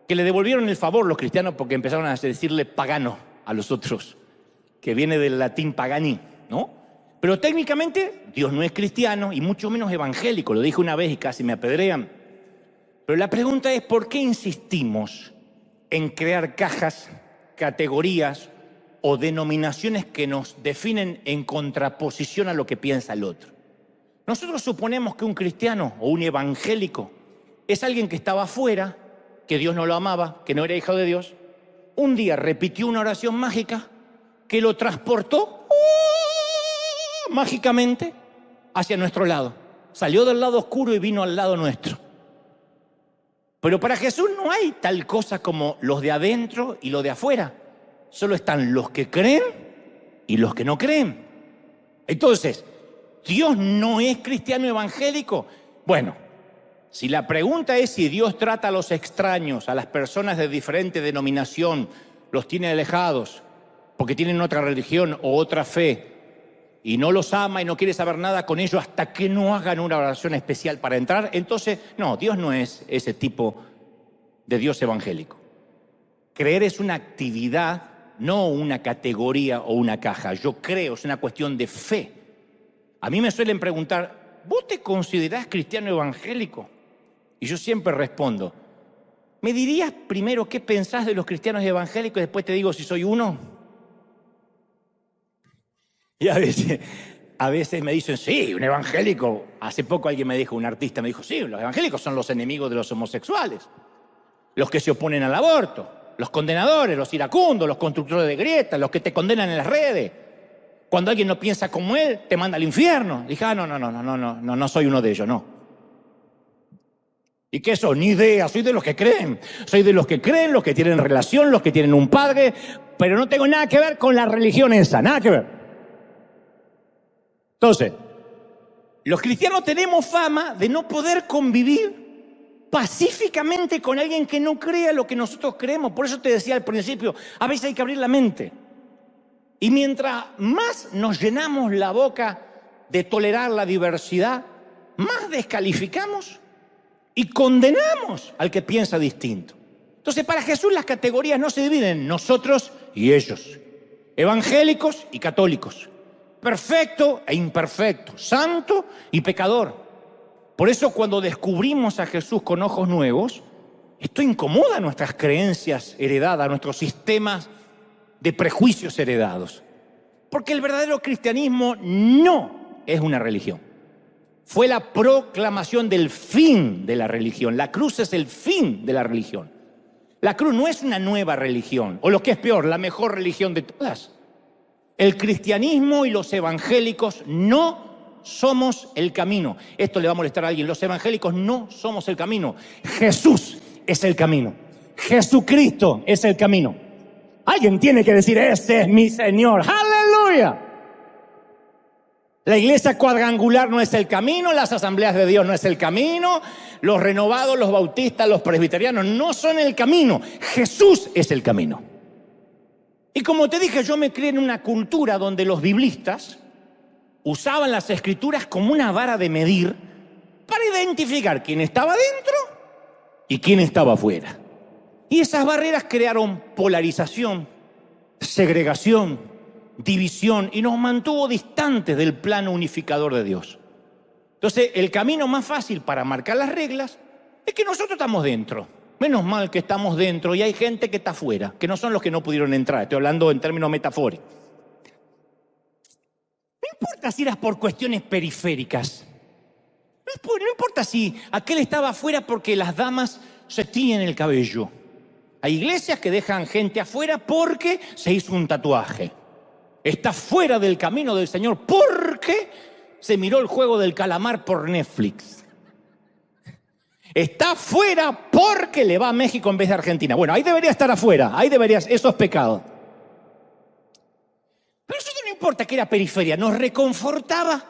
que le devolvieron el favor los cristianos porque empezaron a decirle pagano a los otros, que viene del latín pagani, ¿no? Pero técnicamente Dios no es cristiano y mucho menos evangélico. Lo dije una vez y casi me apedrean. Pero la pregunta es, ¿por qué insistimos en crear cajas, categorías o denominaciones que nos definen en contraposición a lo que piensa el otro? Nosotros suponemos que un cristiano o un evangélico es alguien que estaba afuera, que Dios no lo amaba, que no era hijo de Dios. Un día repitió una oración mágica que lo transportó mágicamente hacia nuestro lado. Salió del lado oscuro y vino al lado nuestro. Pero para Jesús no hay tal cosa como los de adentro y los de afuera. Solo están los que creen y los que no creen. Entonces, ¿Dios no es cristiano evangélico? Bueno, si la pregunta es si Dios trata a los extraños, a las personas de diferente denominación, los tiene alejados porque tienen otra religión o otra fe y no los ama y no quiere saber nada con ellos hasta que no hagan una oración especial para entrar, entonces, no, Dios no es ese tipo de Dios evangélico. Creer es una actividad, no una categoría o una caja. Yo creo, es una cuestión de fe. A mí me suelen preguntar, ¿vos te considerás cristiano evangélico? Y yo siempre respondo, ¿me dirías primero qué pensás de los cristianos evangélicos y después te digo si soy uno? Y a veces me dicen, sí, un evangélico. Hace poco alguien me dijo, un artista me dijo, sí, los evangélicos son los enemigos de los homosexuales, los que se oponen al aborto, los condenadores, los iracundos, los constructores de grietas, los que te condenan en las redes. Cuando alguien no piensa como él, te manda al infierno. Dije, no soy uno de ellos, no. ¿Y qué soy? Ni idea, soy de los que creen. Soy de los que creen, los que tienen relación, los que tienen un padre, pero no tengo nada que ver con la religión esa, nada que ver. Entonces, los cristianos tenemos fama de no poder convivir pacíficamente con alguien que no crea lo que nosotros creemos. Por eso te decía al principio, a veces hay que abrir la mente. Y mientras más nos llenamos la boca de tolerar la diversidad, más descalificamos y condenamos al que piensa distinto. Entonces, para Jesús las categorías no se dividen en nosotros y ellos, evangélicos y católicos, perfecto e imperfecto, santo y pecador. Por eso cuando descubrimos a Jesús con ojos nuevos, esto incomoda nuestras creencias heredadas, nuestros sistemas de prejuicios heredados. Porque el verdadero cristianismo no es una religión. Fue la proclamación del fin de la religión. La cruz es el fin de la religión. La cruz no es una nueva religión, o lo que es peor, la mejor religión de todas. El cristianismo y los evangélicos no somos el camino. Esto le va a molestar a alguien. Los evangélicos no somos el camino. Jesús es el camino. Jesucristo es el camino. Alguien tiene que decir, ese es mi Señor. ¡Aleluya! La iglesia cuadrangular no es el camino, las asambleas de Dios no es el camino, los renovados, los bautistas, los presbiterianos no son el camino. Jesús es el camino. Y como te dije, yo me crié en una cultura donde los biblistas usaban las escrituras como una vara de medir para identificar quién estaba dentro y quién estaba afuera. Y esas barreras crearon polarización, segregación, división y nos mantuvo distantes del plano unificador de Dios. Entonces, el camino más fácil para marcar las reglas es que nosotros estamos dentro. Menos mal que estamos dentro y hay gente que está afuera, que no son los que no pudieron entrar. Estoy hablando en términos metafóricos. No importa si eras por cuestiones periféricas. No importa si aquel estaba afuera porque las damas se tiñen el cabello. Hay iglesias que dejan gente afuera porque se hizo un tatuaje. Está fuera del camino del Señor porque se miró el juego del calamar por Netflix. Está fuera porque le va a México en vez de Argentina. Bueno, ahí debería estar afuera, eso es pecado. Pero eso no importa que era periferia, nos reconfortaba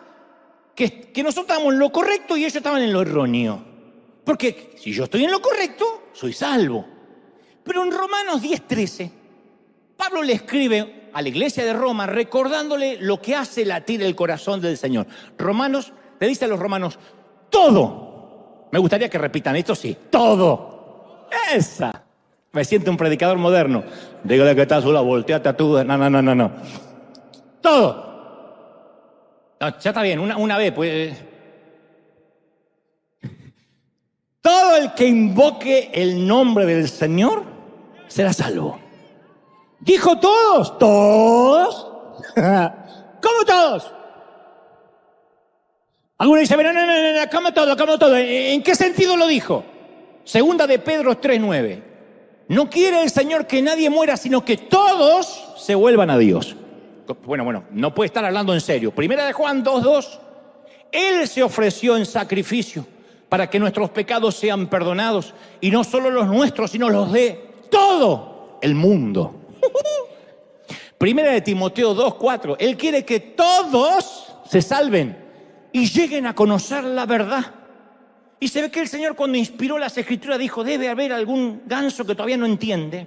que nosotros estábamos en lo correcto y ellos estaban en lo erróneo. Porque si yo estoy en lo correcto, soy salvo. Pero en Romanos 10:13, Pablo le escribe a la iglesia de Roma recordándole lo que hace latir el corazón del Señor. Le dice a los romanos, todo. Me gustaría que repitan esto, sí, todo. Esa. Me siento un predicador moderno. Dígale que está sola, volteate a tú. No. Todo. No, ya está bien, una vez, pues. Todo el que invoque el nombre del Señor será salvo. ¿Dijo todos? ¿Todos? ¿Cómo todos? Algunos dicen, no, ¿cómo todo? ¿En qué sentido lo dijo? Segunda de Pedro 3:9. No quiere el Señor que nadie muera, sino que todos se vuelvan a Dios. Bueno, no puede estar hablando en serio. Primera de Juan 2:2. Él se ofreció en sacrificio para que nuestros pecados sean perdonados, y no solo los nuestros, sino los de todo el mundo. Primera de Timoteo 2:4. Él quiere que todos se salven y lleguen a conocer la verdad. Y se ve que el Señor, cuando inspiró las Escrituras, dijo, debe haber algún ganso que todavía no entiende.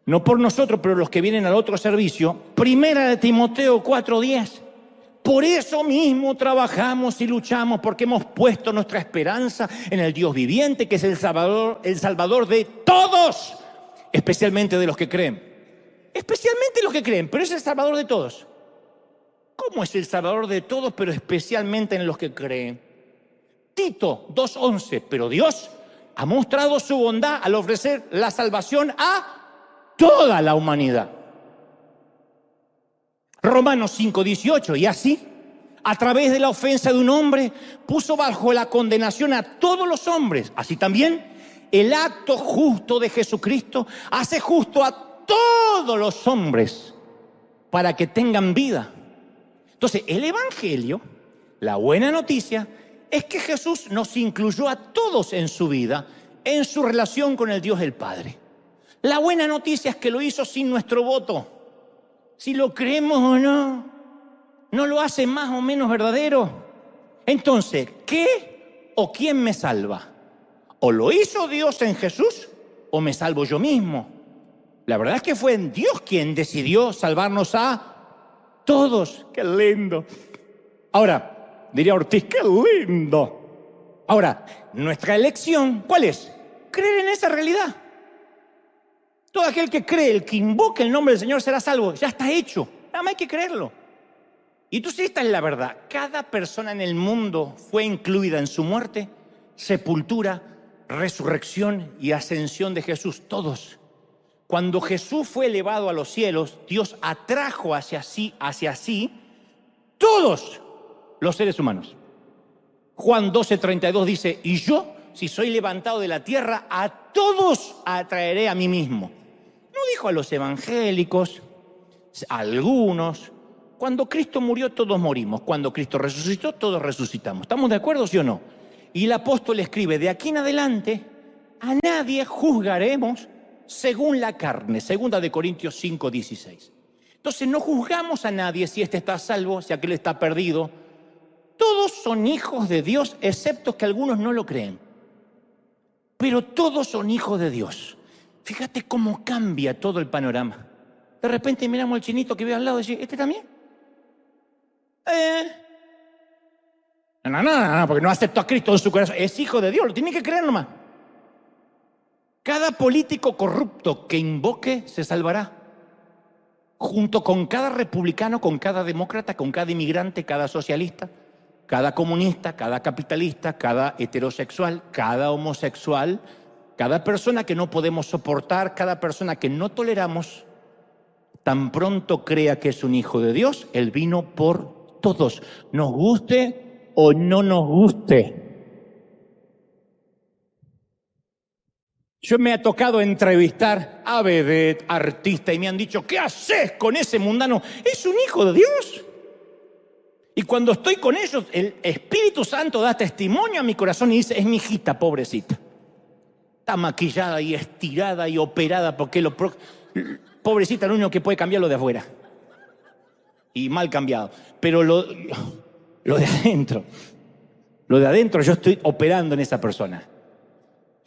No por nosotros, pero los que vienen al otro servicio. Primera de Timoteo 4:10. Por eso mismo trabajamos y luchamos, porque hemos puesto nuestra esperanza en el Dios viviente, que es el Salvador de todos, especialmente de los que creen. Especialmente los que creen, pero es el Salvador de todos. ¿Cómo es el Salvador de todos, pero especialmente en los que creen? Tito 2:11. Pero Dios ha mostrado su bondad al ofrecer la salvación a toda la humanidad. Romanos 5:18. Y así, a través de la ofensa de un hombre, puso bajo la condenación a todos los hombres. Así también, el acto justo de Jesucristo hace justo a todos los hombres para que tengan vida. Entonces, el Evangelio, la buena noticia, es que Jesús nos incluyó a todos en su vida, en su relación con el Dios del Padre. La buena noticia es que lo hizo sin nuestro voto. Si lo creemos o no, no lo hace más o menos verdadero. Entonces, ¿qué o quién me salva? ¿O lo hizo Dios en Jesús o me salvo yo mismo? La verdad es que fue Dios quien decidió salvarnos a todos. ¡Qué lindo! Ahora, diría Ortiz, ¡qué lindo! Ahora, nuestra elección, ¿cuál es? Creer en esa realidad. Todo aquel que cree, el que invoque el nombre del Señor será salvo. Ya está hecho. Nada más hay que creerlo. Y entonces esta es la verdad. Cada persona en el mundo fue incluida en su muerte, sepultura, resurrección y ascensión de Jesús. Todos. Cuando Jesús fue elevado a los cielos, Dios atrajo hacia sí todos los seres humanos. Juan 12:32 dice, y yo, si soy levantado de la tierra, a todos atraeré a mí mismo. No dijo a los evangélicos, a algunos. Cuando Cristo murió, todos morimos. Cuando Cristo resucitó, todos resucitamos. ¿Estamos de acuerdo, sí o no? Y el apóstol escribe, de aquí en adelante, a nadie juzgaremos según la carne. Segunda de Corintios 5:16. Entonces no juzgamos a nadie si este está salvo, si aquel está perdido. Todos son hijos de Dios, excepto que algunos no lo creen. Pero todos son hijos de Dios. Fíjate cómo cambia todo el panorama. De repente miramos al chinito que ve al lado y dice, ¿este también? No, porque no aceptó a Cristo en su corazón. Es hijo de Dios, lo tiene que creer nomás. Cada político corrupto que invoque se salvará. Junto con cada republicano, con cada demócrata, con cada inmigrante, cada socialista, cada comunista, cada capitalista, cada heterosexual, cada homosexual, cada persona que no podemos soportar, cada persona que no toleramos, tan pronto crea que es un hijo de Dios, Él vino por todos, nos guste o no nos guste. Yo me ha tocado entrevistar a vedette, artista, y me han dicho, ¿qué haces con ese mundano? Es un hijo de Dios. Y cuando estoy con ellos, el Espíritu Santo da testimonio a mi corazón y dice, es mi hijita, pobrecita. Está maquillada y estirada y operada porque pobrecita, lo único que puede cambiar lo de afuera. Y mal cambiado. Pero lo de adentro yo estoy operando en esa persona.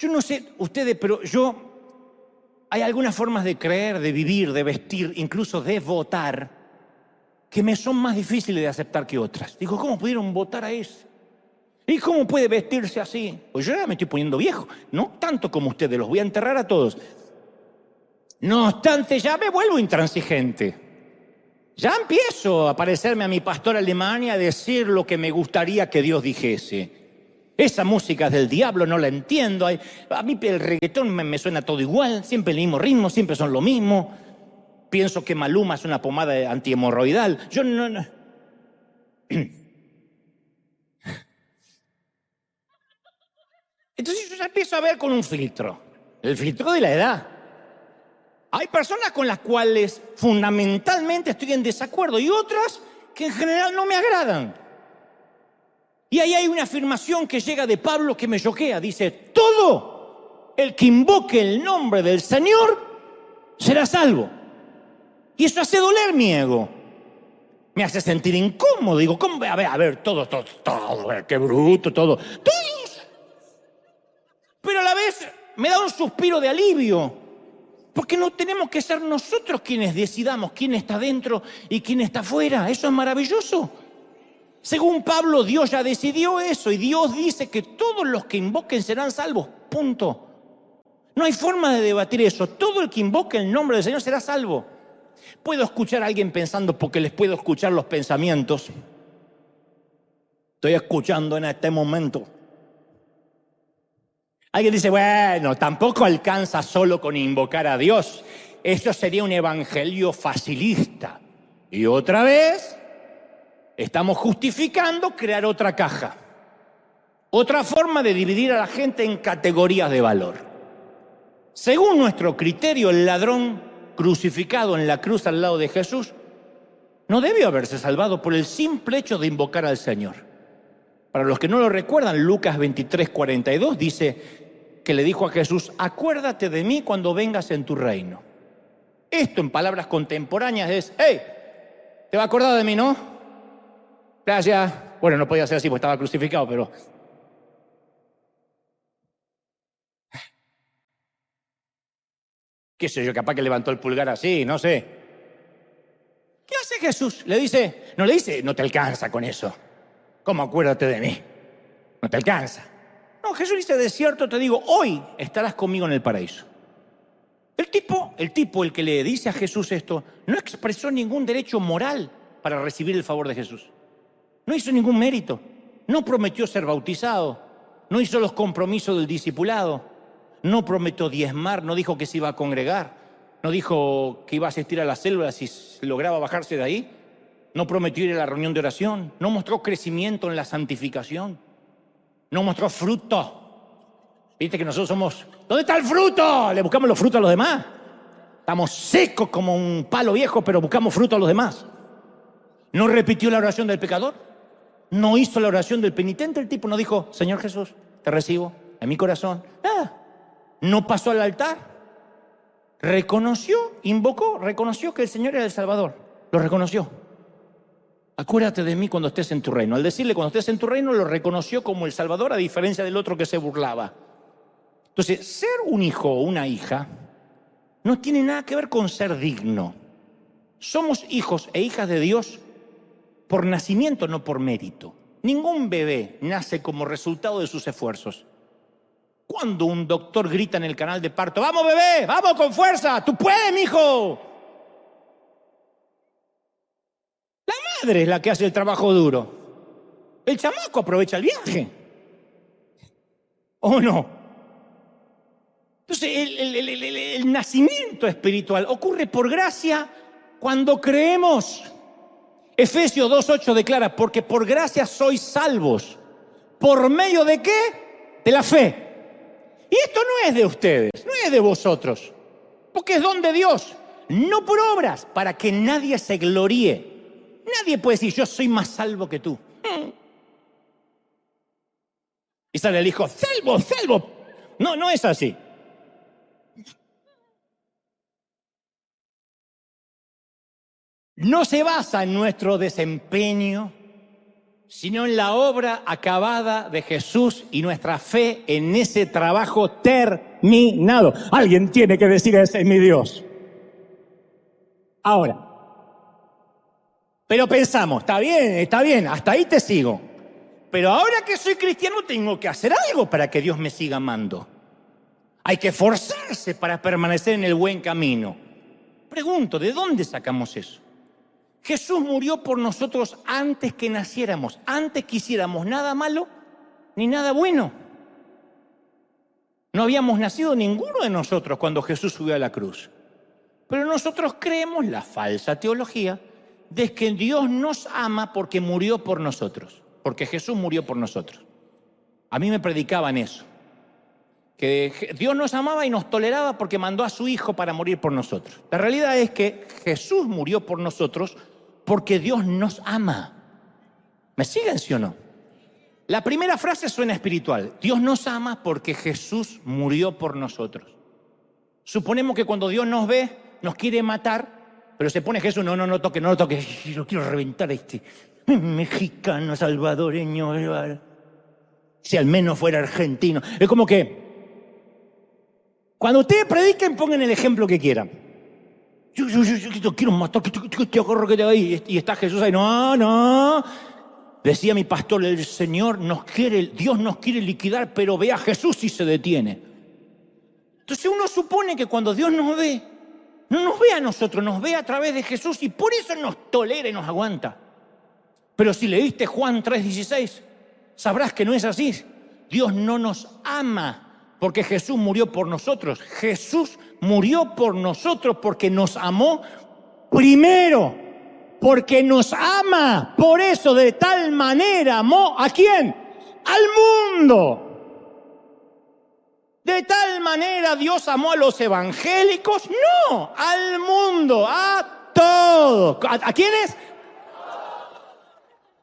Yo no sé ustedes, pero hay algunas formas de creer, de vivir, de vestir, incluso de votar, que me son más difíciles de aceptar que otras. Digo, ¿cómo pudieron votar a eso? ¿Y cómo puede vestirse así? Pues yo ya me estoy poniendo viejo, no tanto como ustedes, los voy a enterrar a todos. No obstante, ya me vuelvo intransigente. Ya empiezo a parecerme a mi pastor alemán y a decir lo que me gustaría que Dios dijese. Esa música es del diablo, no la entiendo. A mí el reggaetón me suena todo igual, siempre el mismo ritmo, siempre son lo mismo. Pienso que Maluma es una pomada antihemorroidal. Yo no. Entonces yo ya empiezo a ver con un filtro. El filtro de la edad. Hay personas con las cuales fundamentalmente estoy en desacuerdo y otras que en general no me agradan. Y ahí hay una afirmación que llega de Pablo que me choquea. Dice, todo el que invoque el nombre del Señor será salvo. Y eso hace doler mi ego. Me hace sentir incómodo. Digo, ¿cómo? A ver, todo, qué bruto, todo. Pero a la vez me da un suspiro de alivio. Porque no tenemos que ser nosotros quienes decidamos quién está dentro y quién está afuera. Eso es maravilloso. Según Pablo, Dios ya decidió eso y Dios dice que todos los que invoquen serán salvos. Punto. No hay forma de debatir eso. Todo el que invoque el nombre del Señor será salvo. Puedo escuchar a alguien pensando, porque les puedo escuchar los pensamientos. Estoy escuchando en este momento. Alguien dice, bueno, tampoco alcanza solo con invocar a Dios. Esto sería un evangelio facilista. Y otra vez, estamos justificando crear otra caja. Otra forma de dividir a la gente en categorías de valor. Según nuestro criterio, el ladrón crucificado en la cruz al lado de Jesús no debió haberse salvado por el simple hecho de invocar al Señor. Para los que no lo recuerdan, Lucas 23:42 dice que le dijo a Jesús, acuérdate de mí cuando vengas en tu reino. Esto en palabras contemporáneas es, hey, ¿te vas a acordar de mí, no? Gracias. Bueno, no podía ser así porque estaba crucificado, pero... qué sé yo, capaz que levantó el pulgar así, no sé. ¿Qué hace Jesús? Le dice, no te alcanza con eso. ¿Cómo acuérdate de mí? No te alcanza. No, Jesús dice, de cierto te digo, hoy estarás conmigo en el paraíso. El tipo, el que le dice a Jesús esto, no expresó ningún derecho moral para recibir el favor de Jesús. No hizo ningún mérito. No prometió ser bautizado. No hizo los compromisos del discipulado. No prometió diezmar, no dijo que se iba a congregar, no dijo que iba a asistir a las células si lograba bajarse de ahí, no prometió ir a la reunión de oración, no mostró crecimiento en la santificación, no mostró fruto. Viste que nosotros somos, ¿dónde está el fruto? Le buscamos los frutos a los demás. Estamos secos como un palo viejo, pero buscamos fruto a los demás. No repitió la oración del pecador, no hizo la oración del penitente. El tipo no dijo, Señor Jesús, te recibo en mi corazón. No pasó al altar, reconoció que el Señor era el Salvador, lo reconoció. Acuérdate de mí cuando estés en tu reino. Al decirle cuando estés en tu reino, lo reconoció como el Salvador, a diferencia del otro que se burlaba. Entonces, ser un hijo o una hija no tiene nada que ver con ser digno. Somos hijos e hijas de Dios por nacimiento, no por mérito. Ningún bebé nace como resultado de sus esfuerzos. Cuando un doctor grita en el canal de parto, ¡vamos bebé, vamos con fuerza, tú puedes, mijo! La madre es la que hace el trabajo duro. El chamaco aprovecha el viaje. ¿O no? Entonces el nacimiento espiritual ocurre por gracia cuando creemos. Efesios 2:8 declara, porque por gracia sois salvos. ¿Por medio de qué? De la fe. Y esto esto no es de ustedes, no es de vosotros, porque es don de Dios, no por obras, para que nadie se gloríe. Nadie puede decir, yo soy más salvo que tú. Y sale el hijo, salvo, salvo. No, no es así. No se basa en nuestro desempeño, sino en la obra acabada de Jesús y nuestra fe en ese trabajo terminado. Alguien tiene que decir, ese es mi Dios. Ahora, pero pensamos, está bien, hasta ahí te sigo. Pero ahora que soy cristiano tengo que hacer algo para que Dios me siga amando. Hay que esforzarse para permanecer en el buen camino. Pregunto, ¿de dónde sacamos eso? Jesús murió por nosotros antes que naciéramos, antes que hiciéramos nada malo ni nada bueno. No habíamos nacido ninguno de nosotros cuando Jesús subió a la cruz. Pero nosotros creemos la falsa teología de que Dios nos ama porque murió por nosotros, porque Jesús murió por nosotros. A mí me predicaban eso, que Dios nos amaba y nos toleraba porque mandó a su Hijo para morir por nosotros. La realidad es que Jesús murió por nosotros porque Dios nos ama. ¿Me siguen, sí o no? La primera frase suena espiritual. Dios nos ama porque Jesús murió por nosotros. Suponemos que cuando Dios nos ve, nos quiere matar, pero se pone Jesús, no lo toque, yo quiero reventar a este mexicano, salvadoreño, si al menos fuera argentino. Es como que, cuando ustedes prediquen, pongan el ejemplo que quieran. Yo quiero matar, que te agarro que te ahí. Y está Jesús ahí, no. Decía mi pastor, el Señor Dios nos quiere liquidar, pero ve a Jesús y se detiene. Entonces uno supone que cuando Dios nos ve, no nos ve a nosotros, nos ve a través de Jesús y por eso nos tolera y nos aguanta. Pero si leíste Juan 3:16, sabrás que no es así. Dios no nos ama porque Jesús murió por nosotros. Jesús murió por nosotros porque nos amó primero, porque nos ama. Por eso de tal manera amó ¿a quién? Al mundo. De tal manera Dios amó a los evangélicos, no, al mundo, a todos. ¿A quiénes?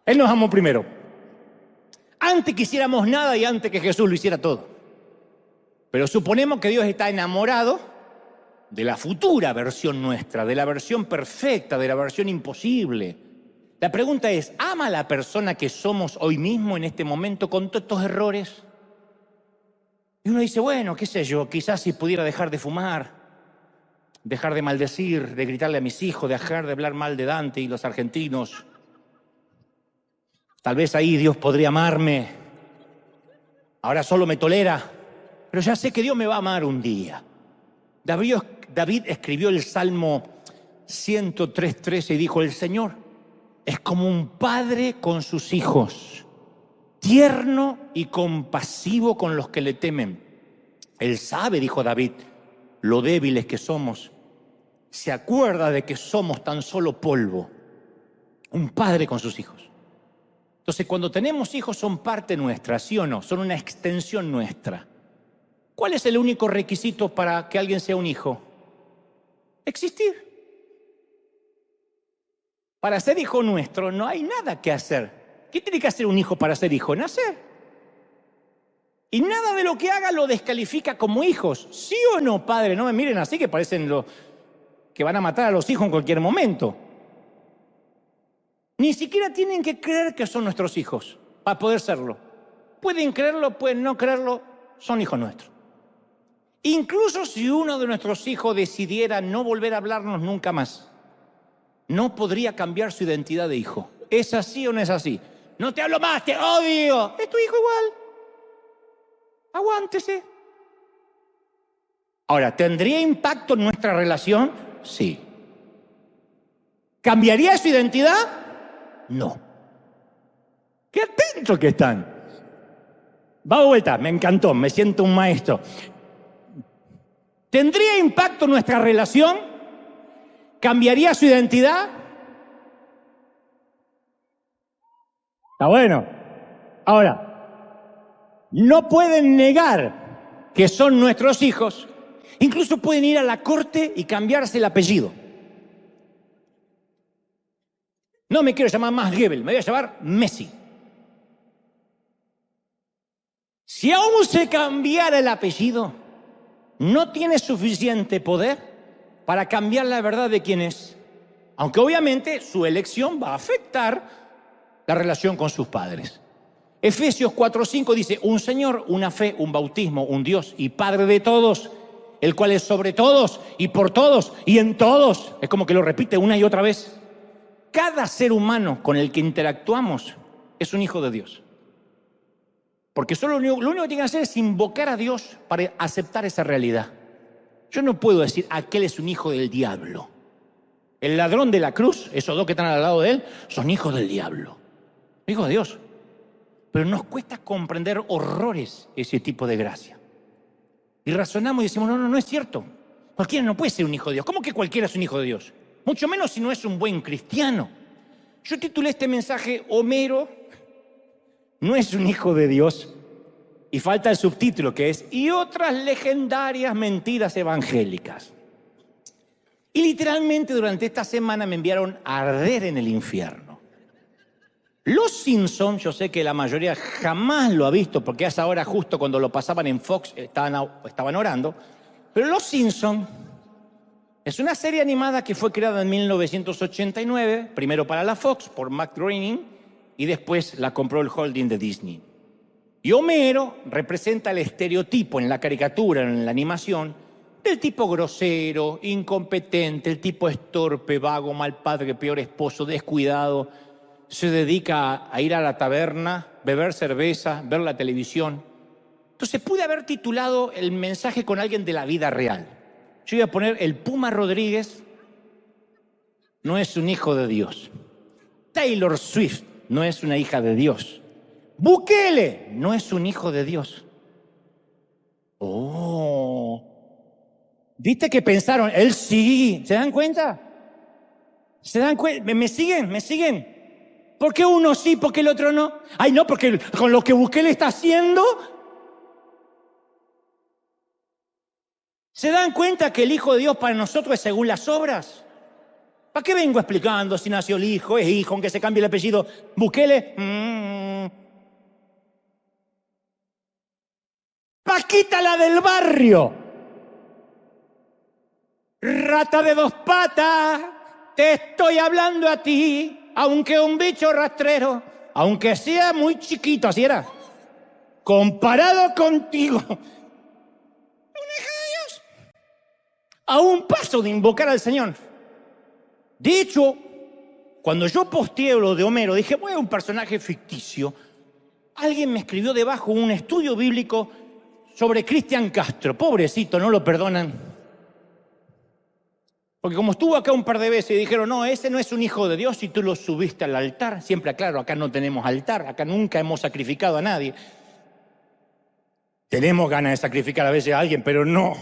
Él nos amó primero. Antes que hiciéramos nada y antes que Jesús lo hiciera todo. Pero suponemos que Dios está enamorado de la futura versión nuestra, de la versión perfecta, de la versión imposible. La pregunta es, ¿ama a la persona que somos hoy mismo en este momento con todos estos errores? Y uno dice, bueno, qué sé yo, quizás si pudiera dejar de fumar, dejar de maldecir, de gritarle a mis hijos, dejar de hablar mal de Dante y los argentinos, tal vez ahí Dios podría amarme. Ahora solo me tolera, pero ya sé que Dios me va a amar un día. David escribió el Salmo 103:13 y dijo, el Señor es como un padre con sus hijos, tierno y compasivo con los que le temen. Él sabe, dijo David, lo débiles que somos. Se acuerda de que somos tan solo polvo. Un padre con sus hijos. Entonces, cuando tenemos hijos son parte nuestra, ¿sí o no? Son una extensión nuestra. ¿Cuál es el único requisito para que alguien sea un hijo? Existir. Para ser hijo nuestro no hay nada que hacer. ¿Qué tiene que hacer un hijo para ser hijo? Nacer. Y nada de lo que haga lo descalifica como hijos. ¿Sí o no, padre? No me miren así que parecen los que van a matar a los hijos en cualquier momento. Ni siquiera tienen que creer que son nuestros hijos para poder serlo. Pueden creerlo, pueden no creerlo, son hijos nuestros. Incluso si uno de nuestros hijos decidiera no volver a hablarnos nunca más, no podría cambiar su identidad de hijo. ¿Es así o no es así? No te hablo más, te odio. Es tu hijo igual. Aguántese. Ahora, ¿tendría impacto en nuestra relación? Sí. ¿Cambiaría su identidad? No. Qué atentos que están. Va de vuelta, me encantó, me siento un maestro. ¿Tendría impacto en nuestra relación? ¿Cambiaría su identidad? Está bueno. Ahora, no pueden negar que son nuestros hijos, incluso pueden ir a la corte y cambiarse el apellido. No me quiero llamar más Goebbels, me voy a llamar Messi. Si aún se cambiara el apellido, no tiene suficiente poder para cambiar la verdad de quién es. Aunque obviamente su elección va a afectar la relación con sus padres. Efesios 4:5 dice, un Señor, una fe, un bautismo, un Dios y Padre de todos, el cual es sobre todos y por todos y en todos. Es como que lo repite una y otra vez. Cada ser humano con el que interactuamos es un hijo de Dios. Porque solo lo único que tiene que hacer es invocar a Dios para aceptar esa realidad. Yo no puedo decir, aquel es un hijo del diablo. El ladrón de la cruz, esos dos que están al lado de él, son hijos del diablo. Hijos de Dios. Pero nos cuesta comprender horrores ese tipo de gracia. Y razonamos y decimos, no es cierto. Cualquiera no puede ser un hijo de Dios. ¿Cómo que cualquiera es un hijo de Dios? Mucho menos si no es un buen cristiano. Yo titulé este mensaje, Homero no es un hijo de Dios. Y falta el subtítulo que es, y otras legendarias mentiras evangélicas. Y literalmente durante esta semana me enviaron a arder en el infierno. Los Simpsons, yo sé que la mayoría jamás lo ha visto, porque a esa hora justo cuando lo pasaban en Fox estaban orando, pero Los Simpsons es una serie animada que fue creada en 1989, primero para la Fox por Matt Groening y después la compró el holding de Disney. Y Homero representa el estereotipo en la caricatura, en la animación, del tipo grosero, incompetente, el tipo es torpe, vago, mal padre, peor esposo, descuidado. Se dedica a ir a la taberna, beber cerveza, ver la televisión. Entonces pude haber titulado el mensaje con alguien de la vida real. Yo iba a poner, el Puma Rodríguez no es un hijo de Dios. Taylor Swift no es una hija de Dios. Bukele no es un hijo de Dios. Oh, ¿viste que pensaron? Él sí. ¿Se dan cuenta? ¿Se dan cuenta? ¿Me siguen? ¿Me siguen? ¿Por qué uno sí, por qué el otro no? Ay, no, porque con lo que Bukele está haciendo. ¿Se dan cuenta que el Hijo de Dios para nosotros es según las obras? ¿Para qué vengo explicando si nació el hijo, es hijo, aunque se cambie el apellido? Bukele. Paquita la del barrio. Rata de dos patas, te estoy hablando a ti, aunque un bicho rastrero, aunque sea muy chiquito, así era. Comparado contigo. A un paso de invocar al Señor. De hecho, cuando yo posteé lo de Homero, dije, voy a un personaje ficticio. Alguien me escribió debajo un estudio bíblico sobre Cristian Castro. Pobrecito, no lo perdonan. Porque como estuvo acá un par de veces y dijeron, no, ese no es un hijo de Dios y tú lo subiste al altar. Siempre aclaro, acá no tenemos altar, acá nunca hemos sacrificado a nadie. Tenemos ganas de sacrificar a veces a alguien, pero no.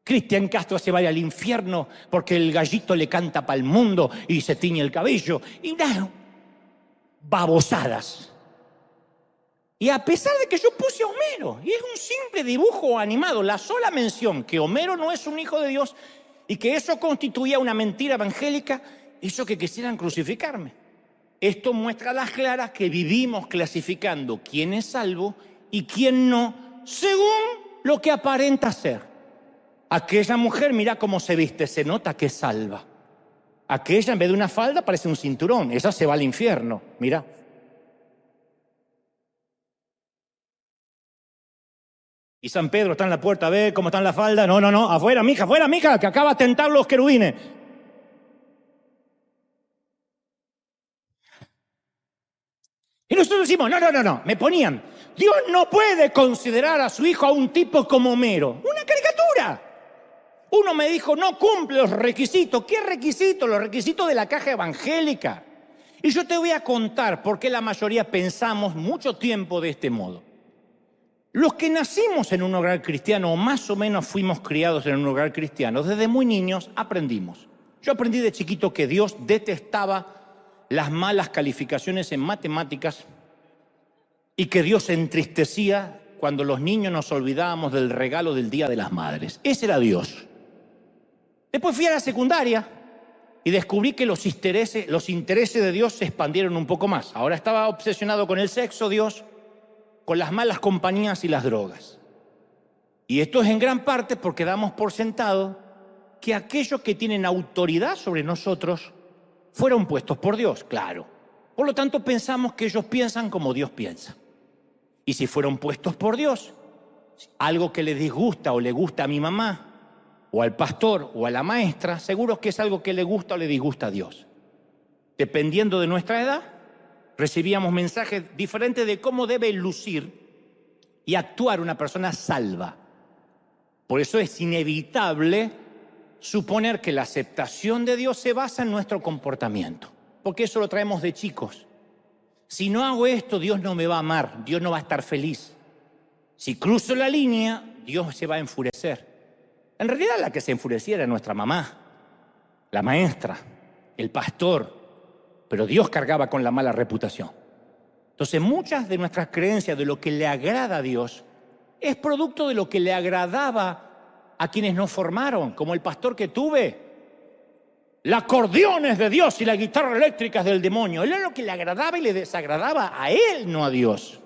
Cristian Castro se va al infierno porque el gallito le canta para el mundo y se tiñe el cabello. Y unas babosadas. Y a pesar de que yo puse a Homero, y es un simple dibujo animado, la sola mención que Homero no es un hijo de Dios y que eso constituía una mentira evangélica, hizo que quisieran crucificarme. Esto muestra a las claras que vivimos clasificando quién es salvo y quién no, según lo que aparenta ser. Aquella mujer, mira cómo se viste, se nota que es salva. Aquella, en vez de una falda, parece un cinturón. Esa se va al infierno, mira. Y San Pedro está en la puerta, a ver cómo está en la falda. No, afuera, mija, que acaba de tentar los querubines. Y nosotros decimos, no, me ponían. Dios no puede considerar a su hijo a un tipo como Homero. Una caricatura. Uno me dijo, no cumple los requisitos. ¿Qué requisitos? Los requisitos de la caja evangélica. Y yo te voy a contar por qué la mayoría pensamos mucho tiempo de este modo. Los que nacimos en un hogar cristiano, o más o menos fuimos criados en un hogar cristiano, desde muy niños aprendimos. Yo aprendí de chiquito que Dios detestaba las malas calificaciones en matemáticas y que Dios se entristecía cuando los niños nos olvidábamos del regalo del Día de las Madres. Ese era Dios. Después fui a la secundaria y descubrí que los intereses de Dios se expandieron un poco más. Ahora estaba obsesionado con el sexo, Dios, con las malas compañías y las drogas. Y esto es en gran parte porque damos por sentado que aquellos que tienen autoridad sobre nosotros fueron puestos por Dios, claro. Por lo tanto, pensamos que ellos piensan como Dios piensa. Y si fueron puestos por Dios, algo que les disgusta o le gusta a mi mamá, o al pastor, o a la maestra, seguro que es algo que le gusta o le disgusta a Dios. Dependiendo de nuestra edad, recibíamos mensajes diferentes de cómo debe lucir y actuar una persona salva. Por eso es inevitable suponer que la aceptación de Dios se basa en nuestro comportamiento, porque eso lo traemos de chicos. Si no hago esto, Dios no me va a amar, Dios no va a estar feliz. Si cruzo la línea, Dios se va a enfurecer. En realidad la que se enfurecía era nuestra mamá, la maestra, el pastor, pero Dios cargaba con la mala reputación. Entonces muchas de nuestras creencias de lo que le agrada a Dios es producto de lo que le agradaba a quienes nos formaron, como el pastor que tuve. El acordeón es de Dios y la guitarra eléctrica es del demonio. Él era lo que le agradaba y le desagradaba a él, no a Dios.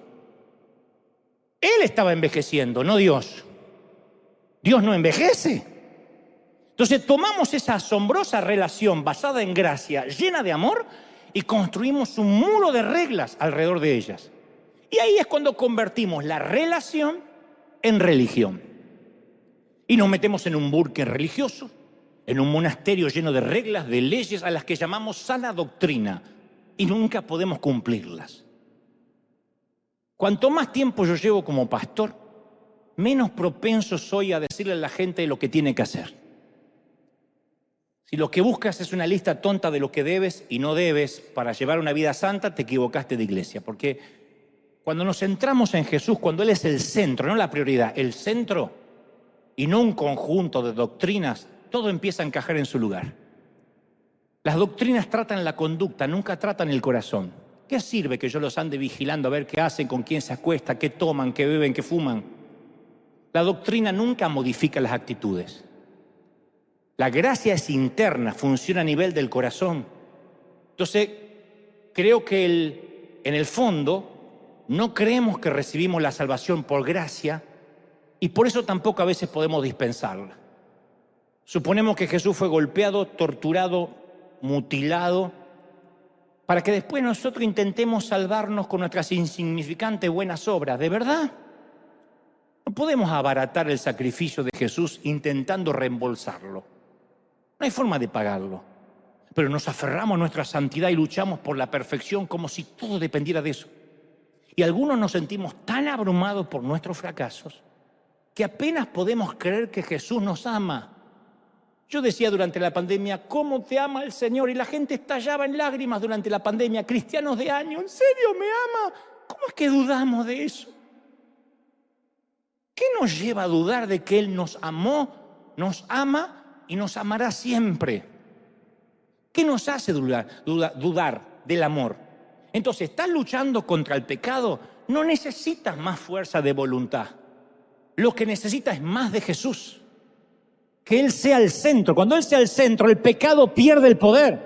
Él estaba envejeciendo, no Dios. Dios no envejece. Entonces tomamos esa asombrosa relación basada en gracia, llena de amor, y construimos un muro de reglas alrededor de ellas. Y ahí es cuando convertimos la relación en religión. Y nos metemos en un búnker religioso, en un monasterio lleno de reglas, de leyes a las que llamamos sana doctrina, y nunca podemos cumplirlas. Cuanto más tiempo yo llevo como pastor, menos propenso soy a decirle a la gente lo que tiene que hacer. Si lo que buscas es una lista tonta de lo que debes y no debes para llevar una vida santa, te equivocaste de iglesia. Porque cuando nos centramos en Jesús, cuando Él es el centro, no la prioridad, el centro y no un conjunto de doctrinas, todo empieza a encajar en su lugar. Las doctrinas tratan la conducta, nunca tratan el corazón. ¿Qué sirve que yo los ande vigilando a ver qué hacen, con quién se acuesta, qué toman, qué beben, qué fuman? La doctrina nunca modifica las actitudes. La gracia es interna, funciona a nivel del corazón. Entonces, creo que en el fondo no creemos que recibimos la salvación por gracia y por eso tampoco a veces podemos dispensarla. Suponemos que Jesús fue golpeado, torturado, mutilado, para que después nosotros intentemos salvarnos con nuestras insignificantes buenas obras. ¿De verdad? No podemos abaratar el sacrificio de Jesús intentando reembolsarlo. No hay forma de pagarlo. Pero nos aferramos a nuestra santidad y luchamos por la perfección como si todo dependiera de eso. Y algunos nos sentimos tan abrumados por nuestros fracasos que apenas podemos creer que Jesús nos ama. Yo decía durante la pandemia, ¿cómo te ama el Señor? Y la gente estallaba en lágrimas durante la pandemia. Cristianos de años, ¿en serio me ama? ¿Cómo es que dudamos de eso? ¿Qué nos lleva a dudar de que Él nos amó, nos ama y nos amará siempre? ¿Qué nos hace dudar del amor? Entonces, ¿estás luchando contra el pecado? No necesitas más fuerza de voluntad. Lo que necesitas es más de Jesús. Que Él sea el centro. Cuando Él sea el centro, el pecado pierde el poder.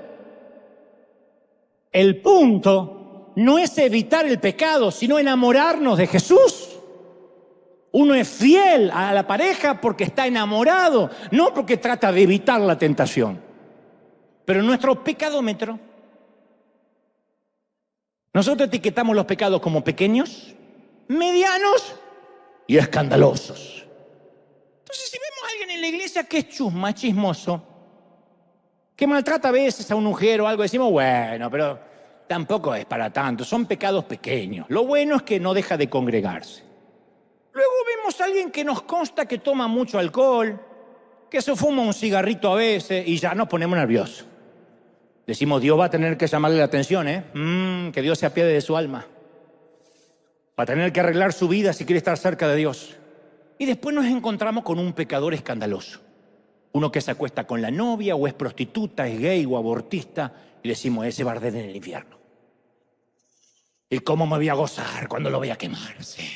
El punto no es evitar el pecado, sino enamorarnos de Jesús. Uno es fiel a la pareja porque está enamorado, no porque trata de evitar la tentación. Pero nuestro pecadómetro, nosotros etiquetamos los pecados como pequeños, medianos y escandalosos. Entonces, si vemos a alguien en la iglesia que es chusma, chismoso, que maltrata a veces a una mujer o algo, decimos, bueno, pero tampoco es para tanto, son pecados pequeños. Lo bueno es que no deja de congregarse. Luego vemos a alguien que nos consta que toma mucho alcohol, que se fuma un cigarrito a veces y ya nos ponemos nerviosos. Decimos, Dios va a tener que llamarle la atención, que Dios se apiade de su alma. Va a tener que arreglar su vida si quiere estar cerca de Dios. Y después nos encontramos con un pecador escandaloso. Uno que se acuesta con la novia o es prostituta, es gay o abortista. Y decimos, ese va a arder en el infierno. ¿Y cómo me voy a gozar cuando lo voy a quemar? Sí.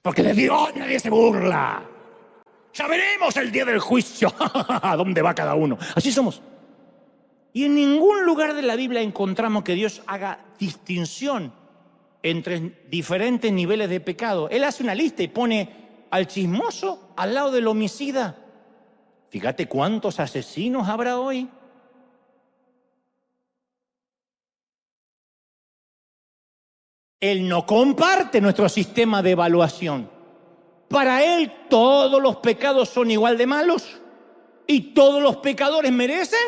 Porque de Dios nadie se burla. Ya veremos el día del juicio. ¿A dónde va cada uno? Así somos. Y en ningún lugar de la Biblia encontramos que Dios haga distinción entre diferentes niveles de pecado. Él hace una lista y pone al chismoso al lado del homicida. Fíjate cuántos asesinos habrá hoy. Él no comparte nuestro sistema de evaluación. Para él todos los pecados son igual de malos y todos los pecadores merecen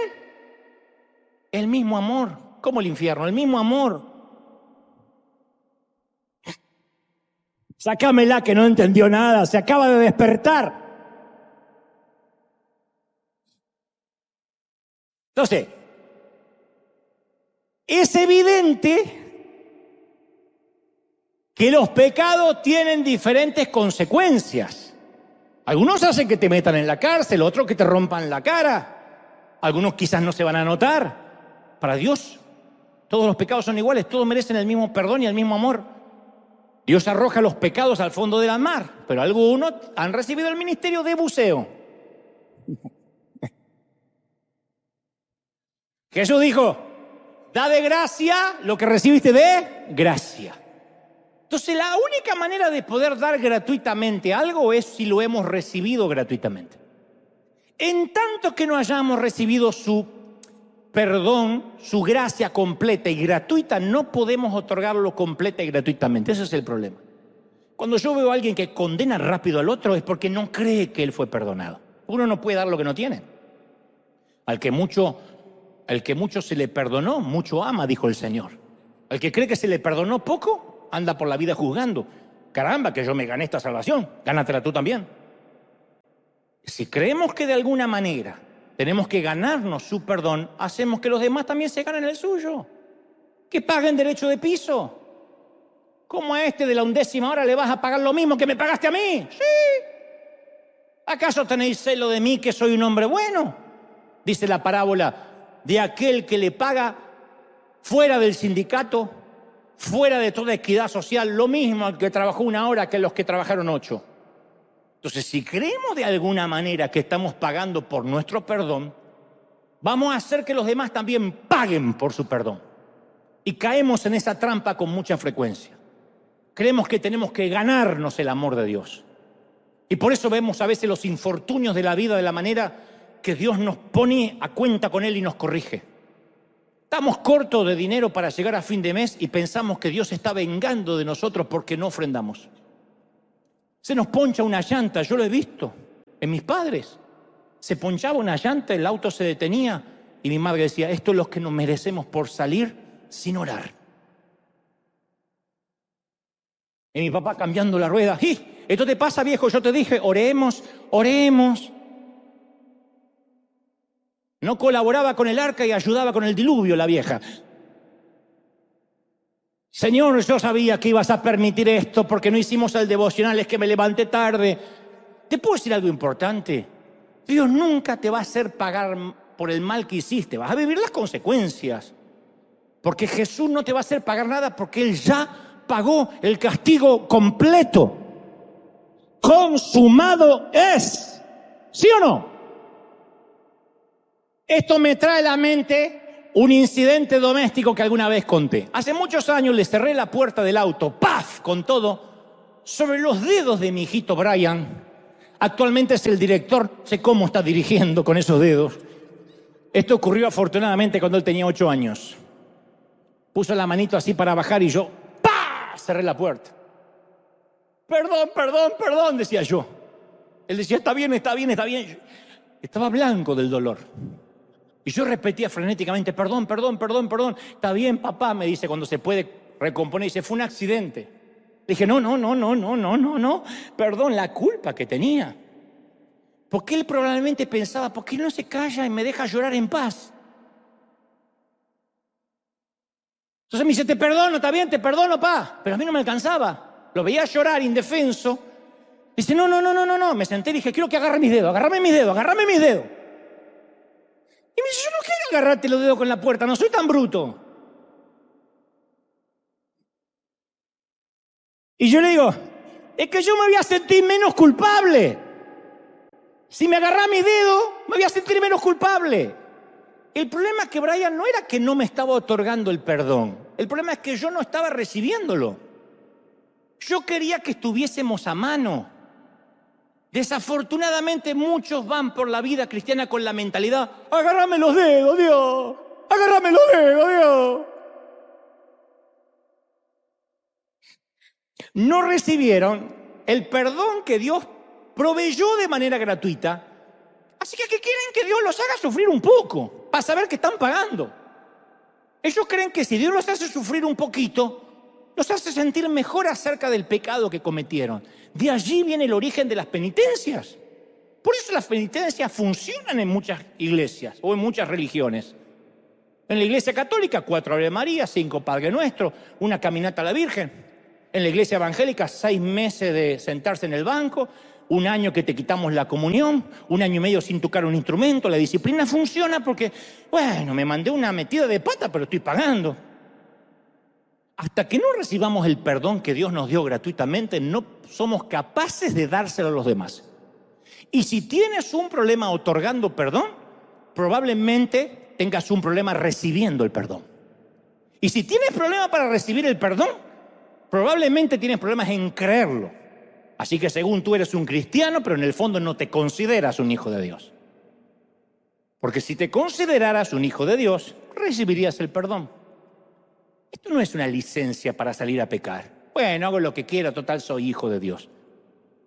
el mismo amor. Como el infierno, el mismo amor. Sácamela que no entendió nada, se acaba de despertar. Entonces, es evidente que los pecados tienen diferentes consecuencias. Algunos hacen que te metan en la cárcel, otros que te rompan la cara. Algunos quizás no se van a notar. Para Dios, todos los pecados son iguales, todos merecen el mismo perdón y el mismo amor. Dios arroja los pecados al fondo de la mar, pero algunos han recibido el ministerio de buceo. Jesús dijo, da de gracia lo que recibiste de gracia. Entonces, la única manera de poder dar gratuitamente algo es si lo hemos recibido gratuitamente. En tanto que no hayamos recibido su perdón, su gracia completa y gratuita, no podemos otorgarlo completa y gratuitamente. Ese es el problema. Cuando yo veo a alguien que condena rápido al otro es porque no cree que él fue perdonado. Uno no puede dar lo que no tiene. Al que mucho se le perdonó, mucho ama, dijo el Señor. Al que cree que se le perdonó poco, anda por la vida juzgando. Caramba, que yo me gané esta salvación, gánatela tú también. Si creemos que de alguna manera tenemos que ganarnos su perdón, hacemos que los demás también se ganen el suyo. Que paguen derecho de piso. ¿Cómo a este de la 11ª hora le vas a pagar lo mismo que me pagaste a mí? Sí. ¿Acaso tenéis celo de mí que soy un hombre bueno? Dice la parábola de aquel que le paga fuera del sindicato, fuera de toda equidad social, lo mismo al que trabajó 1 hora que los que trabajaron 8. Entonces, si creemos de alguna manera que estamos pagando por nuestro perdón, vamos a hacer que los demás también paguen por su perdón. Y caemos en esa trampa con mucha frecuencia. Creemos que tenemos que ganarnos el amor de Dios. Y por eso vemos a veces los infortunios de la vida de la manera que Dios nos pone a cuenta con Él y nos corrige. Estamos cortos de dinero para llegar a fin de mes y pensamos que Dios está vengando de nosotros porque no ofrendamos. Se nos poncha una llanta, yo lo he visto en mis padres. Se ponchaba una llanta, el auto se detenía y mi madre decía, esto es lo que nos merecemos por salir sin orar. Y mi papá cambiando la rueda, esto te pasa, viejo, yo te dije, oremos, oremos. No colaboraba con el arca y ayudaba con el diluvio la vieja. Señor, yo sabía que ibas a permitir esto porque no hicimos el devocional, es que me levanté tarde. ¿Te puedo decir algo importante? Dios nunca te va a hacer pagar por el mal que hiciste, vas a vivir las consecuencias. Porque Jesús no te va a hacer pagar nada porque Él ya pagó el castigo completo. Consumado es. ¿Sí o no? Esto me trae a la mente un incidente doméstico que alguna vez conté. Hace muchos años le cerré la puerta del auto, ¡paf!, con todo, sobre los dedos de mi hijito Brian. Actualmente es el director, sé cómo está dirigiendo con esos dedos. Esto ocurrió afortunadamente cuando él tenía 8 años. Puso la manito así para bajar y yo, ¡pah!, cerré la puerta. Perdón, perdón, perdón, decía yo. Él decía, está bien, está bien, está bien. Estaba blanco del dolor. Y yo repetía frenéticamente, perdón, perdón, perdón, perdón. Está bien, papá, me dice cuando se puede recomponer. Dice, fue un accidente. Le dije, no. Perdón, la culpa que tenía. Porque él probablemente pensaba, ¿por qué no se calla y me deja llorar en paz? Entonces me dice, te perdono, está bien, te perdono, pa. Pero a mí no me alcanzaba. Lo veía llorar indefenso. Dice, no. Me senté y dije, quiero que agarre mis dedos, agárrame mis dedos, agárrame mis dedos. Y me dice, yo no quiero agarrarte los dedos con la puerta, no soy tan bruto. Y yo le digo, es que yo me voy a sentir menos culpable. Si me agarrá mi dedo, me voy a sentir menos culpable. El problema es que Brian no era que no me estaba otorgando el perdón. El problema es que yo no estaba recibiéndolo. Yo quería que estuviésemos a mano. Desafortunadamente muchos van por la vida cristiana con la mentalidad: agárrame los dedos, Dios. Agárrame los dedos, Dios. No recibieron el perdón que Dios proveyó de manera gratuita. Así que quieren que Dios los haga sufrir un poco para saber que están pagando. Ellos creen que si Dios los hace sufrir un poquito, los hace sentir mejor acerca del pecado que cometieron. De allí viene el origen de las penitencias. Por eso las penitencias funcionan en muchas iglesias o en muchas religiones. En la iglesia católica, 4 Ave María, 5 Padre Nuestro, una caminata a la Virgen. En la iglesia evangélica, 6 meses de sentarse en el banco, 1 año que te quitamos la comunión, 1 año y medio sin tocar un instrumento. La disciplina funciona porque, bueno, me mandé una metida de pata, pero estoy pagando. Hasta que no recibamos el perdón que Dios nos dio gratuitamente, no somos capaces de dárselo a los demás. Y si tienes un problema otorgando perdón, probablemente tengas un problema recibiendo el perdón. Y si tienes problema para recibir el perdón, probablemente tienes problemas en creerlo. Así que según tú eres un cristiano, pero en el fondo no te consideras un hijo de Dios. Porque si te consideraras un hijo de Dios, recibirías el perdón. Esto no es una licencia para salir a pecar. Bueno, hago lo que quiera, total soy hijo de Dios.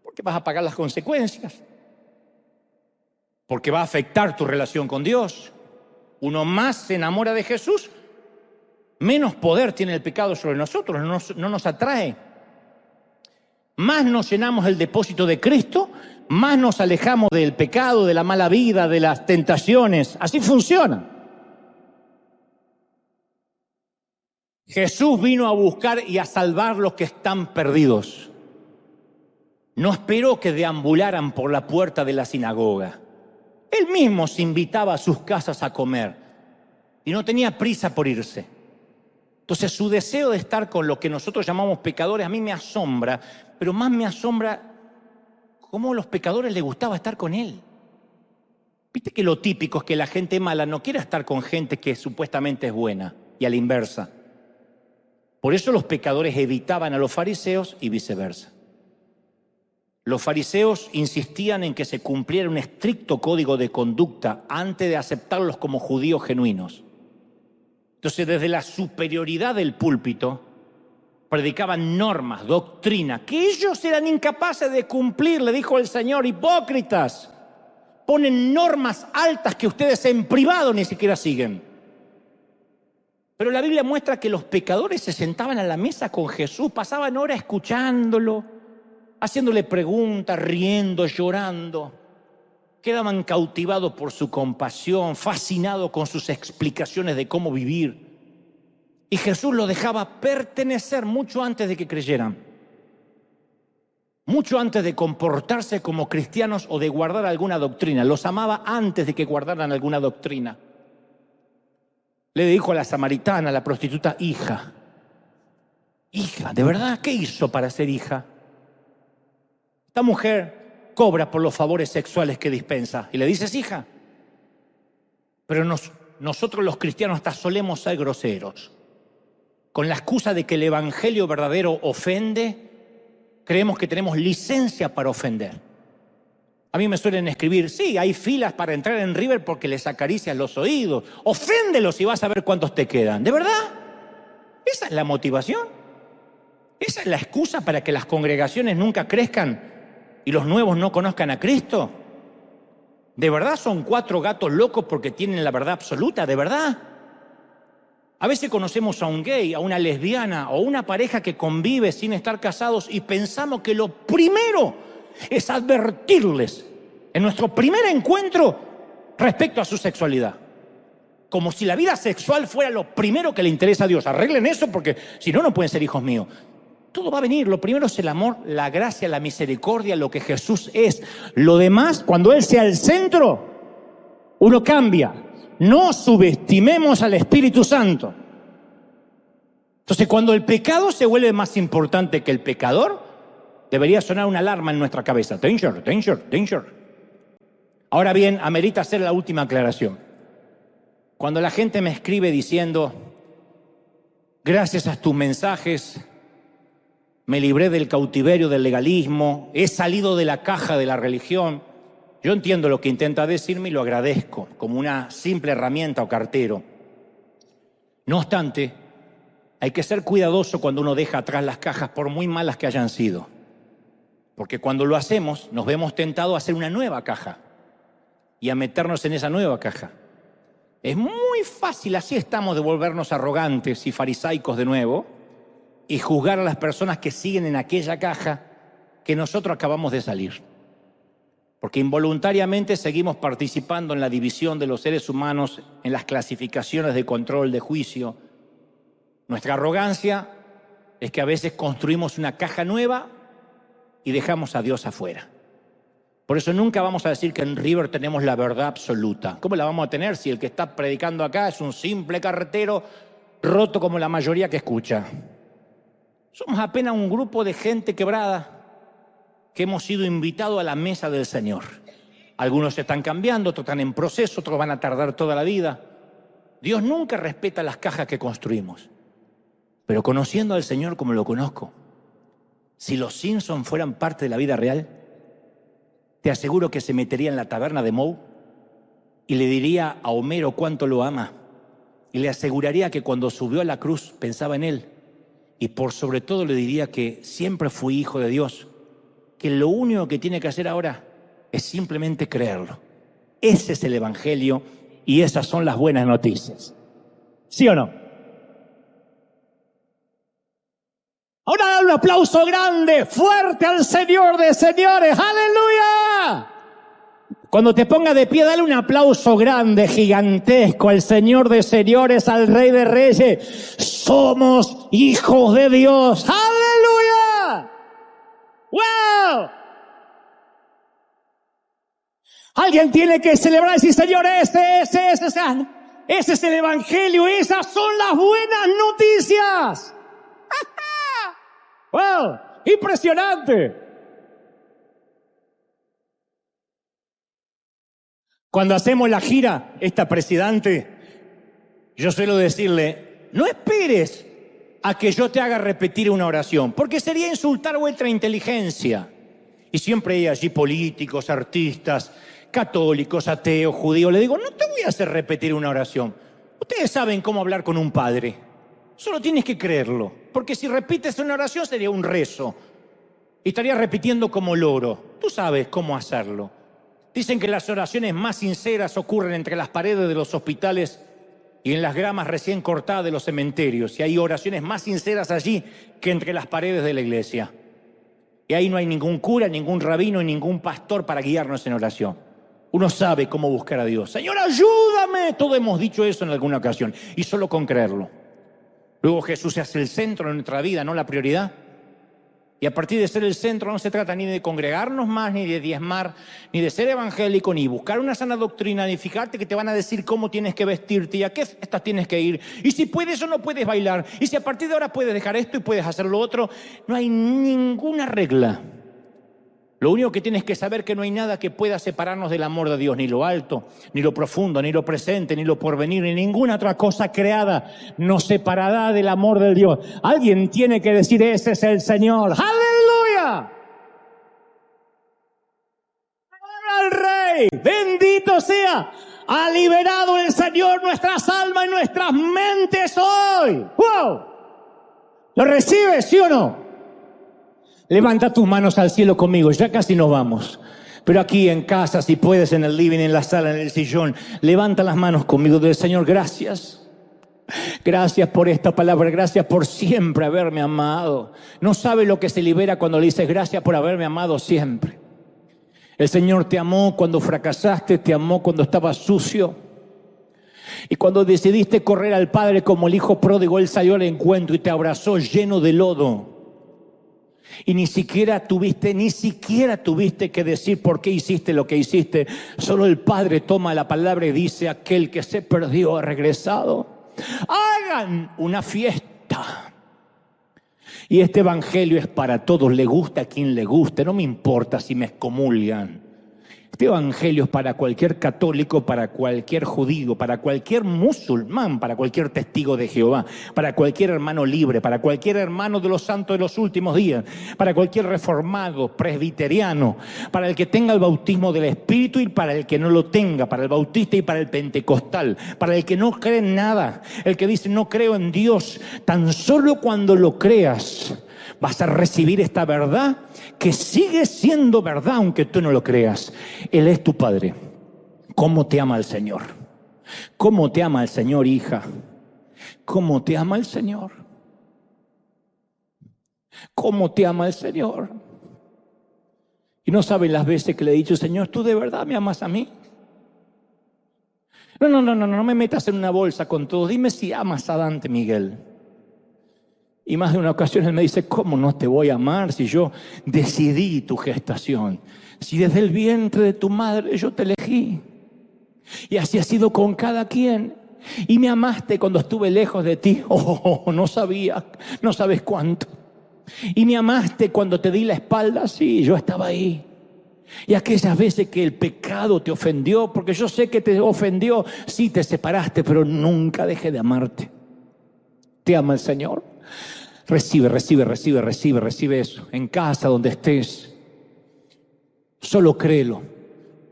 Porque vas a pagar las consecuencias. Porque va a afectar tu relación con Dios. Uno más se enamora de Jesús, menos poder tiene el pecado sobre nosotros, no nos atrae. Más nos llenamos el depósito de Cristo, más nos alejamos del pecado, de la mala vida, de las tentaciones. Así funciona. Jesús vino a buscar y a salvar los que están perdidos. No esperó que deambularan por la puerta de la sinagoga. Él mismo se invitaba a sus casas a comer y no tenía prisa por irse. Entonces su deseo de estar con lo que nosotros llamamos pecadores a mí me asombra, pero más me asombra cómo a los pecadores les gustaba estar con él. Viste que lo típico es que la gente mala no quiere estar con gente que supuestamente es buena y a la inversa. Por eso los pecadores evitaban a los fariseos y viceversa. Los fariseos insistían en que se cumpliera un estricto código de conducta antes de aceptarlos como judíos genuinos. Entonces, desde la superioridad del púlpito, predicaban normas, doctrina, que ellos eran incapaces de cumplir. Le dijo el Señor: hipócritas, ponen normas altas que ustedes en privado ni siquiera siguen. Pero la Biblia muestra que los pecadores se sentaban a la mesa con Jesús, pasaban horas escuchándolo, haciéndole preguntas, riendo, llorando. Quedaban cautivados por su compasión, fascinados con sus explicaciones de cómo vivir. Y Jesús los dejaba pertenecer mucho antes de que creyeran. Mucho antes de comportarse como cristianos o de guardar alguna doctrina. Los amaba antes de que guardaran alguna doctrina. Le dijo a la samaritana, a la prostituta: hija, ¿de verdad qué hizo para ser hija? Esta mujer cobra por los favores sexuales que dispensa. Y le dices: hija. Pero nosotros los cristianos hasta solemos ser groseros. Con la excusa de que el evangelio verdadero ofende, creemos que tenemos licencia para ofender. A mí me suelen escribir: sí, hay filas para entrar en River porque les acaricias los oídos. Oféndelos y vas a ver cuántos te quedan. ¿De verdad? ¿Esa es la motivación? ¿Esa es la excusa para que las congregaciones nunca crezcan y los nuevos no conozcan a Cristo? ¿De verdad son 4 gatos locos porque tienen la verdad absoluta? ¿De verdad? A veces conocemos a un gay, a una lesbiana o una pareja que convive sin estar casados y pensamos que lo primero es advertirles en nuestro primer encuentro respecto a su sexualidad. Como si la vida sexual fuera lo primero que le interesa a Dios. Arreglen eso porque si no, no pueden ser hijos míos. Todo va a venir. Lo primero es el amor, la gracia, la misericordia, lo que Jesús es. Lo demás, cuando Él sea el centro, uno cambia. No subestimemos al Espíritu Santo. Entonces, cuando el pecado se vuelve más importante que el pecador, Debería sonar una alarma en nuestra cabeza. Danger, danger, danger. Ahora bien, amerita hacer la última aclaración. Cuando la gente me escribe diciendo, gracias a tus mensajes, me libré del cautiverio del legalismo, he salido de la caja de la religión. Yo entiendo lo que intenta decirme y lo agradezco como una simple herramienta o cartero. No obstante, hay que ser cuidadoso cuando uno deja atrás las cajas, por muy malas que hayan sido. Porque cuando lo hacemos, nos vemos tentados a hacer una nueva caja y a meternos en esa nueva caja. Es muy fácil, así estamos, de volvernos arrogantes y farisaicos de nuevo y juzgar a las personas que siguen en aquella caja que nosotros acabamos de salir. Porque involuntariamente seguimos participando en la división de los seres humanos, en las clasificaciones de control, de juicio. Nuestra arrogancia es que a veces construimos una caja nueva y dejamos a Dios afuera. Por eso nunca vamos a decir que en River tenemos la verdad absoluta. ¿Cómo la vamos a tener si el que está predicando acá es un simple carretero roto como la mayoría que escucha? Somos apenas un grupo de gente quebrada que hemos sido invitados a la mesa del Señor. Algunos se están cambiando, otros están en proceso, otros van a tardar toda la vida. Dios nunca respeta las cajas que construimos. Pero conociendo al Señor como lo conozco, si los Simpsons fueran parte de la vida real, te aseguro que se metería en la taberna de Moe y le diría a Homero cuánto lo ama. Y le aseguraría que cuando subió a la cruz pensaba en él. Y por sobre todo le diría que siempre fui hijo de Dios. Que lo único que tiene que hacer ahora es simplemente creerlo. Ese es el Evangelio y esas son las buenas noticias. ¿Sí o no? Ahora dale un aplauso grande, fuerte al Señor de señores. ¡Aleluya! Cuando te pongas de pie, dale un aplauso grande, gigantesco al Señor de señores, al Rey de reyes. Somos hijos de Dios. ¡Aleluya! ¡Wow! Alguien tiene que celebrar y decir, Señor, ese es el Evangelio, esas son las buenas noticias. ¡Wow! ¡Impresionante! Cuando hacemos la gira, esta presidente, yo suelo decirle, no esperes a que yo te haga repetir una oración, porque sería insultar vuestra inteligencia. Y siempre hay allí políticos, artistas, católicos, ateos, judíos. Le digo, no te voy a hacer repetir una oración. Ustedes saben cómo hablar con un padre. Solo tienes que creerlo, porque si repites una oración sería un rezo. Y estarías repitiendo como loro. Tú sabes cómo hacerlo. Dicen que las oraciones más sinceras ocurren entre las paredes de los hospitales y en las gramas recién cortadas de los cementerios. Y hay oraciones más sinceras allí que entre las paredes de la iglesia. Y ahí no hay ningún cura, ningún rabino y ningún pastor para guiarnos en oración. Uno sabe cómo buscar a Dios. Señor, ayúdame. Todos hemos dicho eso en alguna ocasión. Y solo con creerlo. Luego Jesús se hace el centro de nuestra vida, no la prioridad. Y a partir de ser el centro no se trata ni de congregarnos más, ni de diezmar, ni de ser evangélico, ni buscar una sana doctrina, ni fijarte que te van a decir cómo tienes que vestirte y a qué fiestas tienes que ir. Y si puedes o no puedes bailar. Y si a partir de ahora puedes dejar esto y puedes hacer lo otro. No hay ninguna regla. Lo único que tienes que saber es que no hay nada que pueda separarnos del amor de Dios. Ni lo alto, ni lo profundo, ni lo presente, ni lo porvenir, ni ninguna otra cosa creada nos separará del amor de Dios. Alguien tiene que decir, ese es el Señor. ¡Aleluya! ¡Al Rey! ¡Bendito sea! Ha liberado el Señor nuestras almas y nuestras mentes hoy. ¡Wow! ¿Lo recibes, sí o no? Levanta tus manos al cielo conmigo, ya casi nos vamos. Pero aquí en casa, si puedes, en el living, en la sala, en el sillón, levanta las manos conmigo del Señor. Gracias. Gracias por esta palabra, gracias por siempre haberme amado. No sabe lo que se libera cuando le dices gracias por haberme amado siempre. El Señor te amó cuando fracasaste, te amó cuando estabas sucio. Y cuando decidiste correr al Padre como el hijo pródigo, Él salió al encuentro y te abrazó lleno de lodo. Y ni siquiera tuviste que decir por qué hiciste lo que hiciste. Solo el Padre toma la palabra y dice, aquel que se perdió ha regresado. Hagan una fiesta. Y este evangelio es para todos, le gusta a quien le guste, no me importa si me excomulgan. Este evangelio es para cualquier católico, para cualquier judío, para cualquier musulmán, para cualquier testigo de Jehová, para cualquier hermano libre, para cualquier hermano de los santos de los últimos días, para cualquier reformado, presbiteriano, para el que tenga el bautismo del Espíritu y para el que no lo tenga, para el bautista y para el pentecostal, para el que no cree en nada, el que dice no creo en Dios. Tan solo cuando lo creas vas a recibir esta verdad que sigue siendo verdad aunque tú no lo creas. Él es tu Padre. ¿Cómo te ama el Señor? ¿Cómo te ama el Señor, hija? ¿Cómo te ama el Señor? ¿Cómo te ama el Señor? Y no saben las veces que le he dicho, Señor, ¿tú de verdad me amas a mí? No me metas en una bolsa con todo. Dime si amas a Dante Miguel. Y más de una ocasión él me dice, ¿cómo no te voy a amar si yo decidí tu gestación? Si desde el vientre de tu madre yo te elegí. Y así ha sido con cada quien. Y me amaste cuando estuve lejos de ti. No sabía, no sabes cuánto. Y me amaste cuando te di la espalda. Sí, yo estaba ahí. Y aquellas veces que el pecado te ofendió, porque yo sé que te ofendió, sí te separaste, pero nunca dejé de amarte. ¿Te ama el Señor? Recibe eso. En casa, donde estés, solo créelo.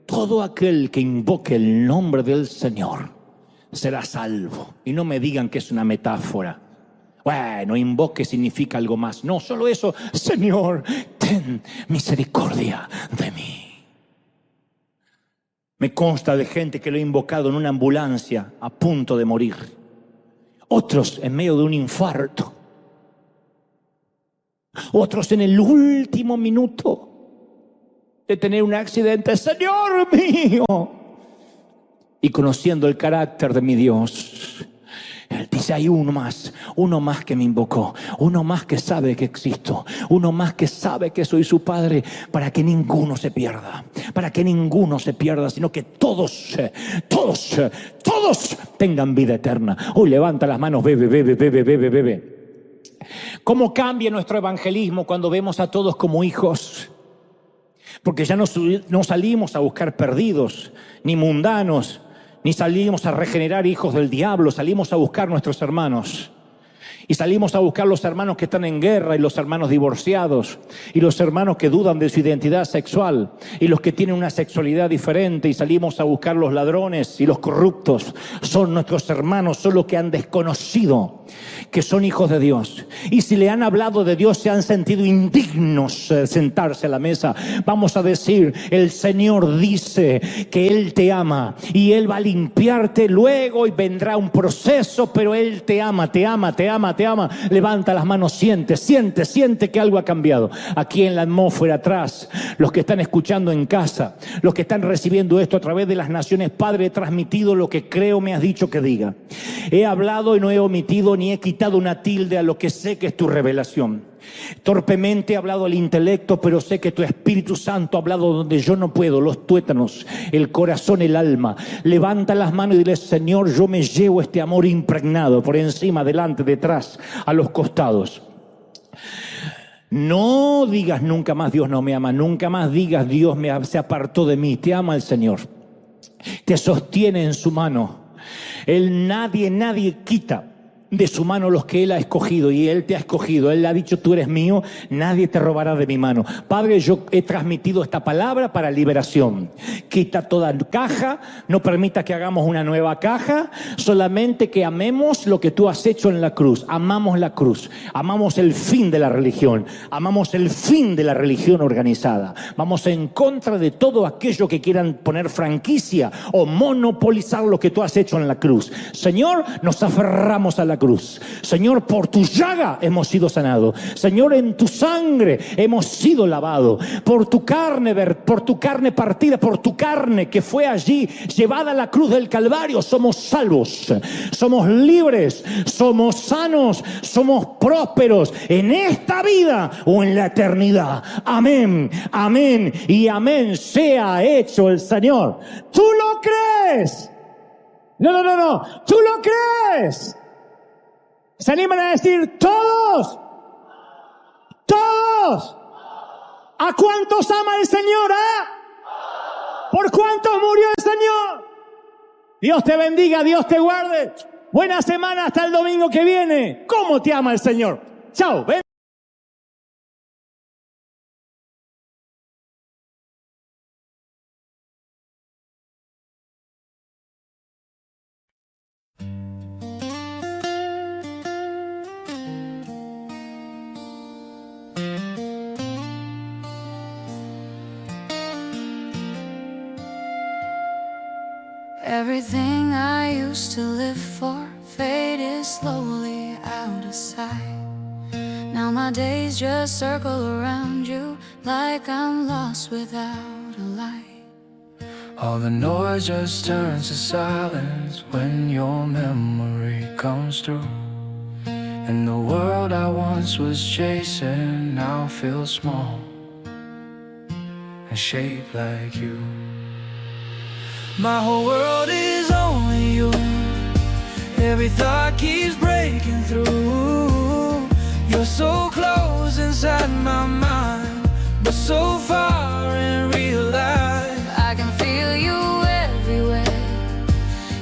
Todo aquel que invoque el nombre del Señor será salvo. Y no me digan que es una metáfora. Bueno, invoque significa algo más. No, solo eso. Señor, ten misericordia de mí. Me consta de gente que lo ha invocado en una ambulancia a punto de morir. Otros en medio de un infarto. Otros en el último minuto de tener un accidente. Señor mío. Y conociendo el carácter de mi Dios, Él dice, hay uno más que me invocó, uno más que sabe que existo, uno más que sabe que soy su Padre, para que ninguno se pierda, sino que todos tengan vida eterna. Hoy levanta las manos, bebe. ¿Cómo cambia nuestro evangelismo cuando vemos a todos como hijos? Porque ya no salimos a buscar perdidos, ni mundanos, ni salimos a regenerar hijos del diablo. Salimos a buscar nuestros hermanos. Y salimos a buscar los hermanos que están en guerra, y los hermanos divorciados, y los hermanos que dudan de su identidad sexual, y los que tienen una sexualidad diferente. Y salimos a buscar los ladrones y los corruptos. Son nuestros hermanos, solo que han desconocido que son hijos de Dios. Y si le han hablado de Dios, se han sentido indignos de sentarse a la mesa. Vamos a decir, el Señor dice que Él te ama y Él va a limpiarte luego, y vendrá un proceso, pero Él te ama. Levanta las manos, siente que algo ha cambiado. Aquí en la atmósfera atrás, los que están escuchando en casa, los que están recibiendo esto a través de las naciones, Padre, he transmitido lo que creo me has dicho que diga. He hablado y no he omitido ni he quitado una tilde a lo que sé que es tu revelación. Torpemente he hablado al intelecto, pero sé que tu Espíritu Santo ha hablado donde yo no puedo, los tuétanos, el corazón, el alma. Levanta las manos y dile, Señor, yo me llevo este amor impregnado por encima, delante, detrás, a los costados. No digas nunca más Dios no me ama, nunca más digas Dios se apartó de mí. Te ama el Señor, te sostiene en su mano. Nadie quita de su mano los que Él ha escogido, y Él te ha escogido. Él ha dicho, tú eres mío, nadie te robará de mi mano. Padre, yo he transmitido esta palabra para liberación. Quita toda caja, no permita que hagamos una nueva caja, solamente que amemos lo que tú has hecho en la cruz. Amamos la cruz, amamos el fin de la religión, amamos el fin de la religión organizada. Vamos en contra de todo aquello que quieran poner franquicia o monopolizar lo que tú has hecho en la cruz. Señor, nos aferramos a la cruz. Señor, por tu llaga hemos sido sanados. Señor, en tu sangre hemos sido lavados. Por tu carne partida, por tu carne que fue allí llevada a la cruz del Calvario, somos salvos, somos libres, somos sanos, somos prósperos en esta vida o en la eternidad. Amén, amén y amén sea hecho el Señor. ¿Tú lo crees? No. ¿Tú lo crees? ¿Se animan a decir todos? Todos. ¿A cuántos ama el Señor? ¿Por cuántos murió el Señor? Dios te bendiga, Dios te guarde. Buena semana hasta el domingo que viene. ¿Cómo te ama el Señor? Chao. Ven. Everything I used to live for faded slowly out of sight. Now my days just circle around you like I'm lost without a light. All the noise just turns to silence when your memory comes through. And the world I once was chasing now feels small and shaped like you. My whole world is only you. Every thought keeps breaking through. You're so close inside my mind, but so far in real life. I can feel you everywhere,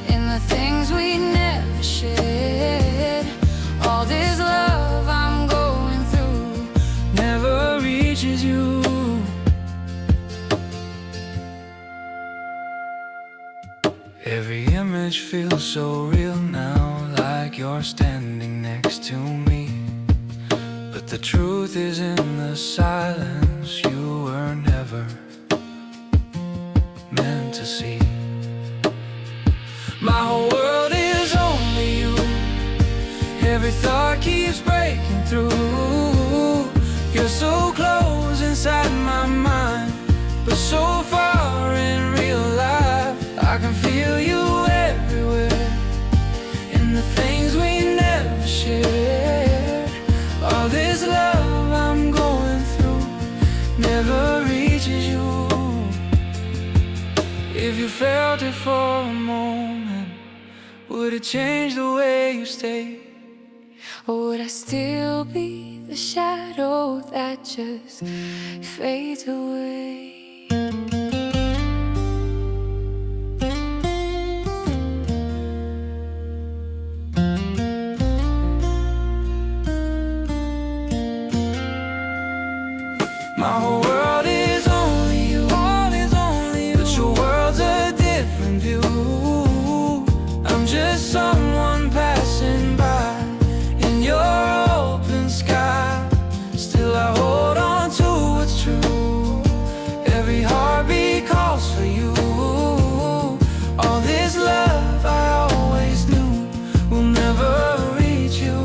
in the things we never shared. All this love I'm going through never reaches you. Every image feels so real now, like you're standing next to me. But the truth is in the silence, you were never meant to see. My whole world is only you. Every thought keeps breaking through. You're so close inside my mind, but so far in real life. I can feel you everywhere, in the things we never shared. All this love I'm going through never reaches you. If you felt it for a moment, would it change the way you stay? Or would I still be the shadow that just fades away? My whole world is only you, all is only you. But your world's a different view. I'm just someone passing by in your open sky. Still I hold on to what's true. Every heartbeat calls for you. All this love I always knew will never reach you.